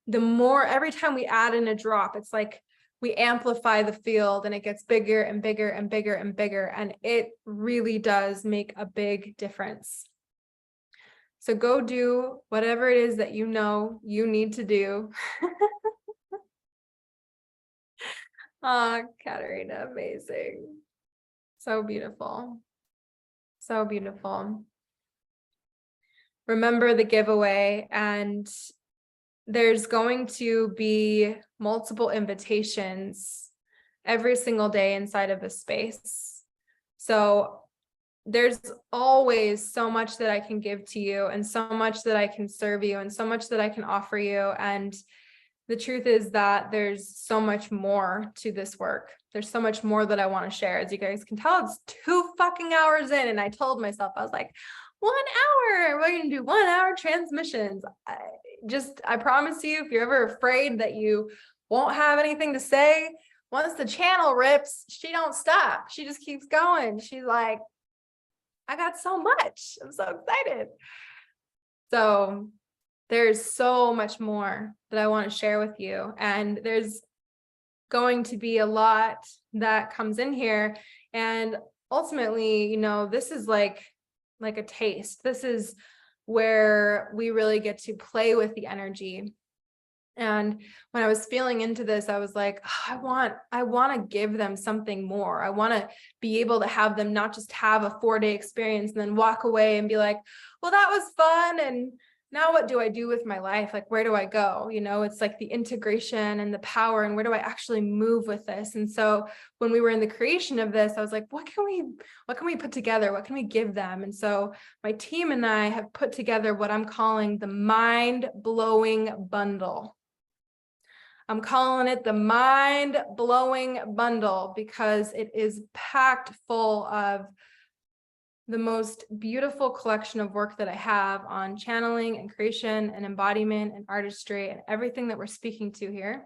the more, every time we add in a drop, it's like we amplify the field and it gets bigger and bigger and bigger and bigger. And it really does make a big difference. So go do whatever it is that you know you need to do. Oh, Katarina, amazing. So beautiful. So beautiful. Remember the giveaway, and there's going to be multiple invitations every single day inside of the space. So there's always so much that I can give to you and so much that I can serve you and so much that I can offer you. And the truth is that there's so much more to this work. There's so much more that I want to share. As you guys can tell, it's 2 fucking hours in. And I told myself, I was like, 1 hour, we're going to do 1 hour transmissions. I promise you, if you're ever afraid that you won't have anything to say, once the channel rips, she don't stop. She just keeps going. She's like, I got so much. I'm so excited. So there's so much more that I want to share with you. And there's going to be a lot that comes in here. And ultimately, this is like a taste. This is where we really get to play with the energy. And when I was feeling into this, I was like, oh, I want to give them something more. I want to be able to have them not just have a 4-day experience and then walk away and be like, well, that was fun. And now what do I do with my life? Like, where do I go? It's like the integration and the power and where do I actually move with this? And so when we were in the creation of this, I was like, what can we put together? What can we give them? And so my team and I have put together what I'm calling the mind-blowing bundle. I'm calling it the mind-blowing bundle because it is packed full of the most beautiful collection of work that I have on channeling and creation and embodiment and artistry and everything that we're speaking to here.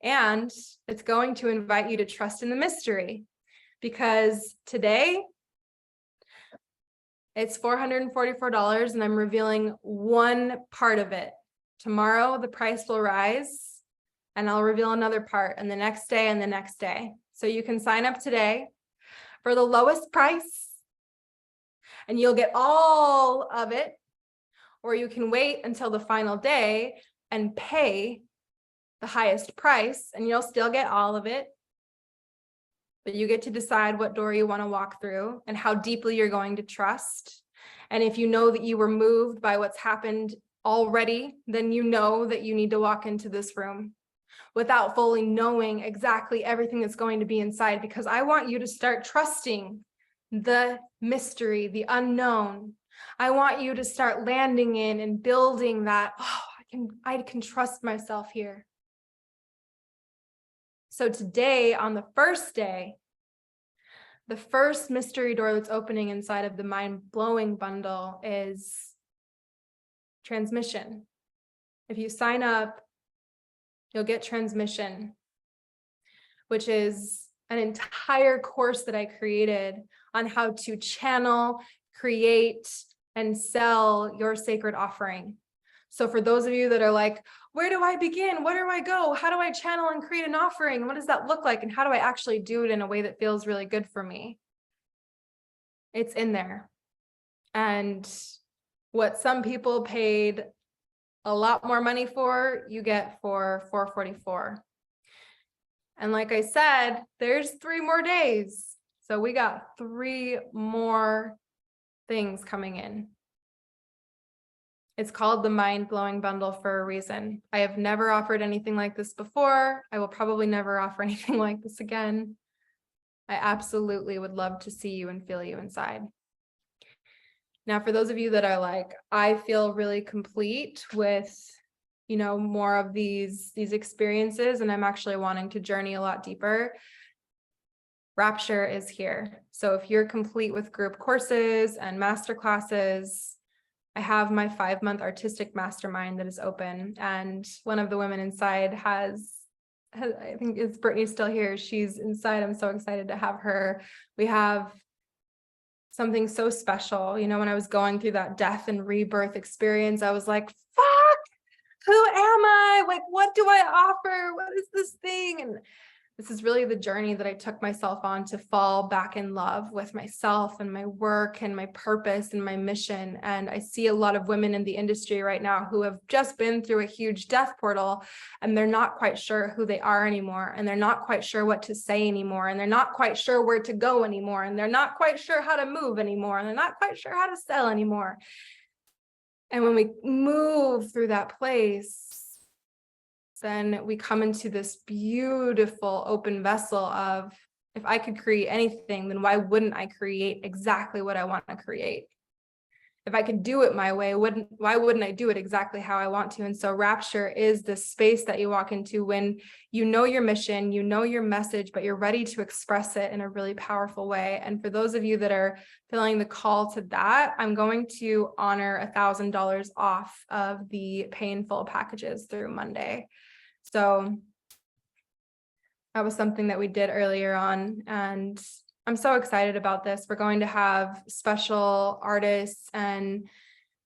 And it's going to invite you to trust in the mystery, because today it's $444 and I'm revealing one part of it. Tomorrow the price will rise and I'll reveal another part, and the next day and the next day. So you can sign up today for the lowest price and you'll get all of it, or you can wait until the final day and pay the highest price and you'll still get all of it. But you get to decide what door you want to walk through and how deeply you're going to trust. And if you know that you were moved by what's happened already, then you know that you need to walk into this room without fully knowing exactly everything that's going to be inside, because I want you to start trusting the mystery, the unknown. I want you to start landing in and building that, I can trust myself here. So today, on the first day, the first mystery door that's opening inside of the mind-blowing bundle is transmission. If you sign up, you'll get transmission, which is an entire course that I created on how to channel, create, and sell your sacred offering. So for those of you that are like, where do I begin? Where do I go? How do I channel and create an offering? What does that look like? And how do I actually do it in a way that feels really good for me? It's in there. And what some people paid a lot more money for, you get for $444. And like I said, there's 3 more days. So we got 3 more things coming in. It's called the mind-blowing bundle for a reason. I have never offered anything like this before. I will probably never offer anything like this again. I absolutely would love to see you and feel you inside. Now, for those of you that are like, I feel really complete with, more of these experiences, and I'm actually wanting to journey a lot deeper, Rapture is here. So if you're complete with group courses and masterclasses, I have my 5-month artistic mastermind that is open. And one of the women inside has, I think it's Brittany still here. She's inside. I'm so excited to have her. We have something so special. When I was going through that death and rebirth experience, I was like, fuck, who am I? Like, what do I offer? What is this thing? And this is really the journey that I took myself on to fall back in love with myself and my work and my purpose and my mission. And I see a lot of women in the industry right now who have just been through a huge death portal, and they're not quite sure who they are anymore. And they're not quite sure what to say anymore. And they're not quite sure where to go anymore. And they're not quite sure how to move anymore. And they're not quite sure how to sell anymore. And when we move through that place, then we come into this beautiful open vessel of, if I could create anything, then why wouldn't I create exactly what I want to create? If I could do it my way, why wouldn't I do it exactly how I want to? And so Rapture is the space that you walk into when you know your mission, you know your message, but you're ready to express it in a really powerful way. And for those of you that are feeling the call to that, I'm going to honor $1,000 off of the painful packages through Monday. So that was something that we did earlier on, and I'm so excited about this. We're going to have special artists, and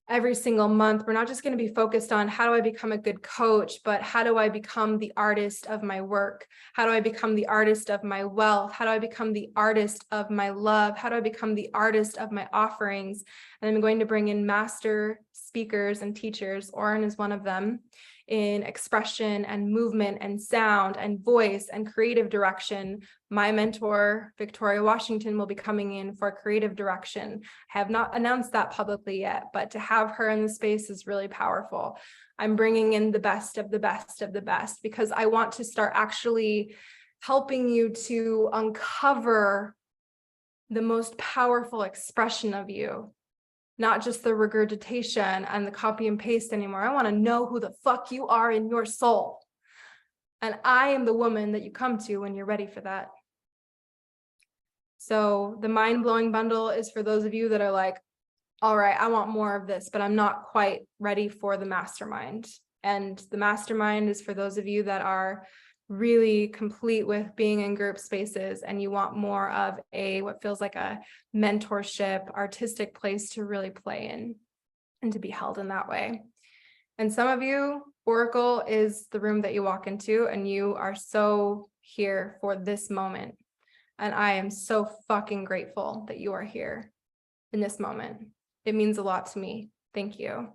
every single month, we're not just going to be focused on how do I become a good coach, but how do I become the artist of my work? How do I become the artist of my wealth? How do I become the artist of my love? How do I become the artist of my offerings? And I'm going to bring in master speakers and teachers. Oren is one of them, in expression and movement and sound and voice and creative direction. My mentor, Victoria Washington, will be coming in for creative direction. I have not announced that publicly yet, but to have her in the space is really powerful. I'm bringing in the best of the best of the best, because I want to start actually helping you to uncover the most powerful expression of you. Not just the regurgitation and the copy and paste anymore. I want to know who the fuck you are in your soul. And I am the woman that you come to when you're ready for that. So the mind-blowing bundle is for those of you that are like, all right, I want more of this, but I'm not quite ready for the mastermind. And the mastermind is for those of you that are really complete with being in group spaces and you want more of what feels like a mentorship, artistic place to really play in and to be held in that way. And some of you, Oracle is the room that you walk into, and you are so here for this moment. And I am so fucking grateful that you are here in this moment. It means a lot to me. Thank you.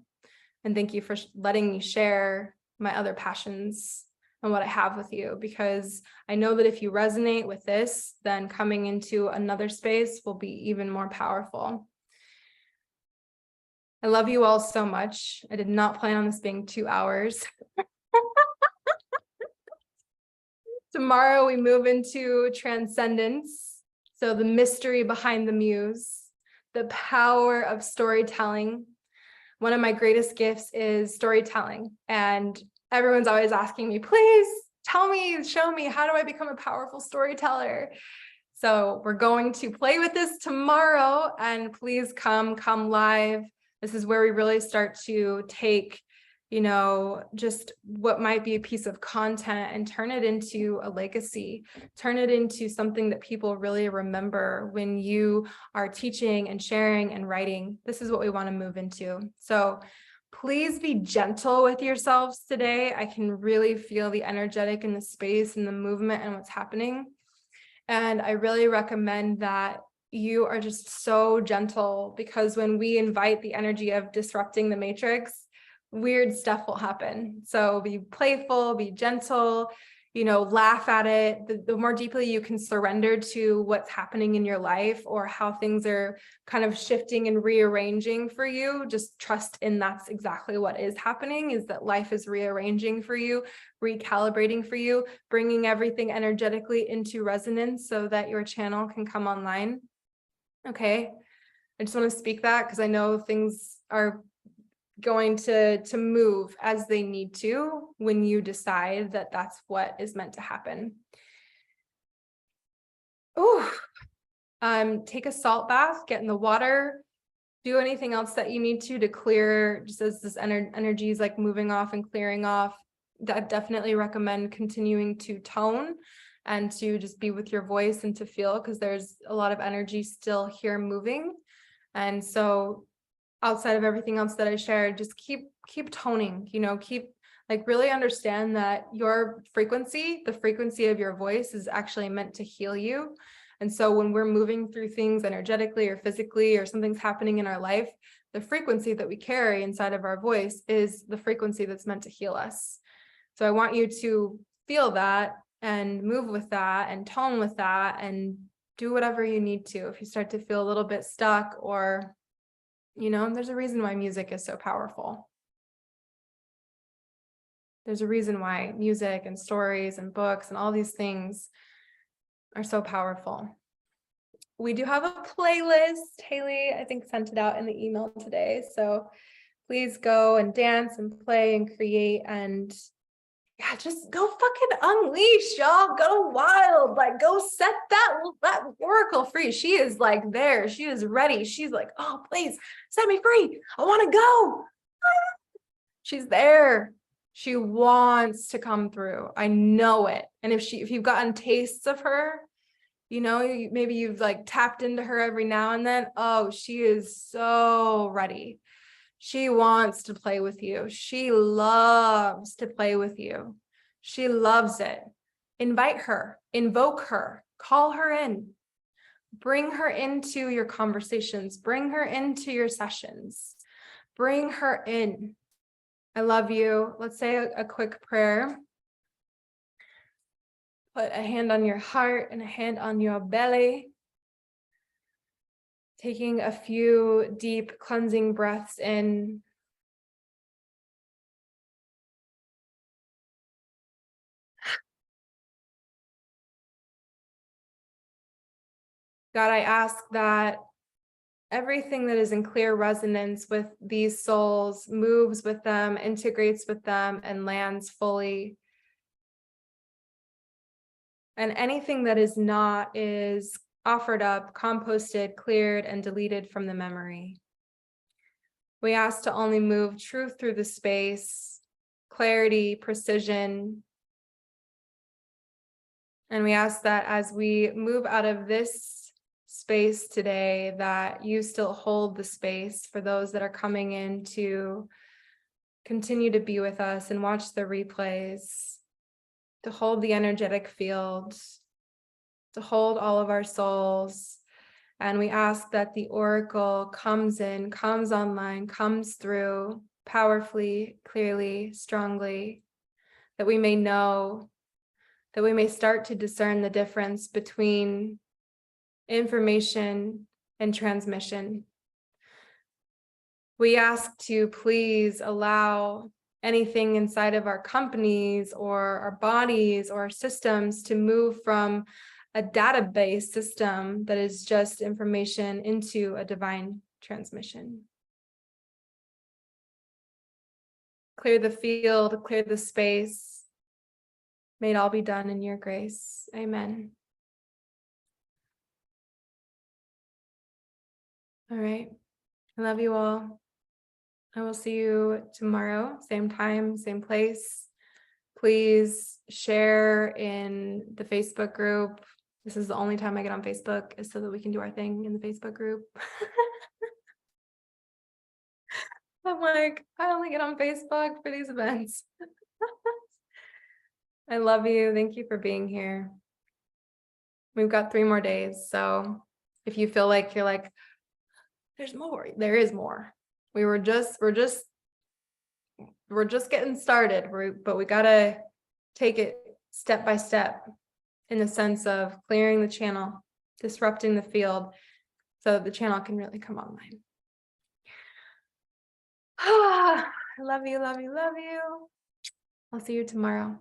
And thank you for letting me share my other passions and what I have with you, because I know that if you resonate with this, then coming into another space will be even more powerful. I love you all so much. I did not plan on this being 2 hours. Tomorrow we move into transcendence. So the mystery behind the muse, the power of storytelling. One of my greatest gifts is storytelling. And everyone's always asking me, please tell me, show me, how do I become a powerful storyteller? So we're going to play with this tomorrow, and please come live. This is where we really start to take, just what might be a piece of content and turn it into a legacy, turn it into something that people really remember when you are teaching and sharing and writing. This is what we want to move into. So please be gentle with yourselves today. I can really feel the energetic in the space and the movement and what's happening. And I really recommend that you are just so gentle, because when we invite the energy of disrupting the matrix, weird stuff will happen. So be playful, be gentle, laugh at it. The more deeply you can surrender to what's happening in your life or how things are kind of shifting and rearranging for you, just trust in that's exactly what is happening, is that life is rearranging for you, recalibrating for you, bringing everything energetically into resonance so that your channel can come online. Okay. I just want to speak that because I know things are going to move as they need to when you decide that that's what is meant to happen. Take a salt bath, get in the water, do anything else that you need to clear, just as this energy is like moving off and clearing off. I definitely recommend continuing to tone and to just be with your voice and to feel, because there's a lot of energy still here moving. And so outside of everything else that I shared, just keep toning, keep really understand that your frequency, the frequency of your voice, is actually meant to heal you. And so when we're moving through things energetically or physically, or something's happening in our life, the frequency that we carry inside of our voice is the frequency that's meant to heal us. So I want you to feel that and move with that and tone with that and do whatever you need to. If you start to feel a little bit stuck, or there's a reason why music is so powerful. There's a reason why music and stories and books and all these things are so powerful. We do have a playlist. Haley, I think, sent it out in the email today. So please go and dance and play and create, and yeah, just go fucking unleash, y'all. Go wild. Go set that Oracle free. She is there. She is ready. She's like, oh, please set me free. I want to go. She's there. She wants to come through. I know it. And if you've gotten tastes of her, maybe you've tapped into her every now and then. Oh, she is so ready. She wants to play with you. She loves to play with you. She loves it. Invite her, invoke her, call her in, bring her into your conversations, bring her into your sessions, bring her in. I love you. Let's say a quick prayer. Put a hand on your heart and a hand on your belly. Taking a few deep cleansing breaths in. God, I ask that everything that is in clear resonance with these souls moves with them, integrates with them, and lands fully. And anything that is not is offered up, composted, cleared, and deleted from the memory. We ask to only move truth through the space, clarity, precision. And we ask that as we move out of this space today, that you still hold the space for those that are coming in to continue to be with us and watch the replays, to hold the energetic field, to hold all of our souls. And we ask that the oracle comes in, comes online, comes through powerfully, clearly, strongly, that we may know, that we may start to discern the difference between information and transmission. We ask to please allow anything inside of our companies or our bodies or our systems to move from a database system that is just information into a divine transmission. Clear the field, clear the space. May it all be done in your grace. Amen. All right. I love you all. I will see you tomorrow, same time, same place. Please share in the Facebook group. This is the only time I get on Facebook, is so that we can do our thing in the Facebook group. I'm like, I only get on Facebook for these events. I love you. Thank you for being here. We've got 3 more days. So if you feel like you're like, there's more, there is more. We're just getting started, but we gotta take it step by step in the sense of clearing the channel, disrupting the field so that the channel can really come online. I love you, love you, love you. I'll see you tomorrow.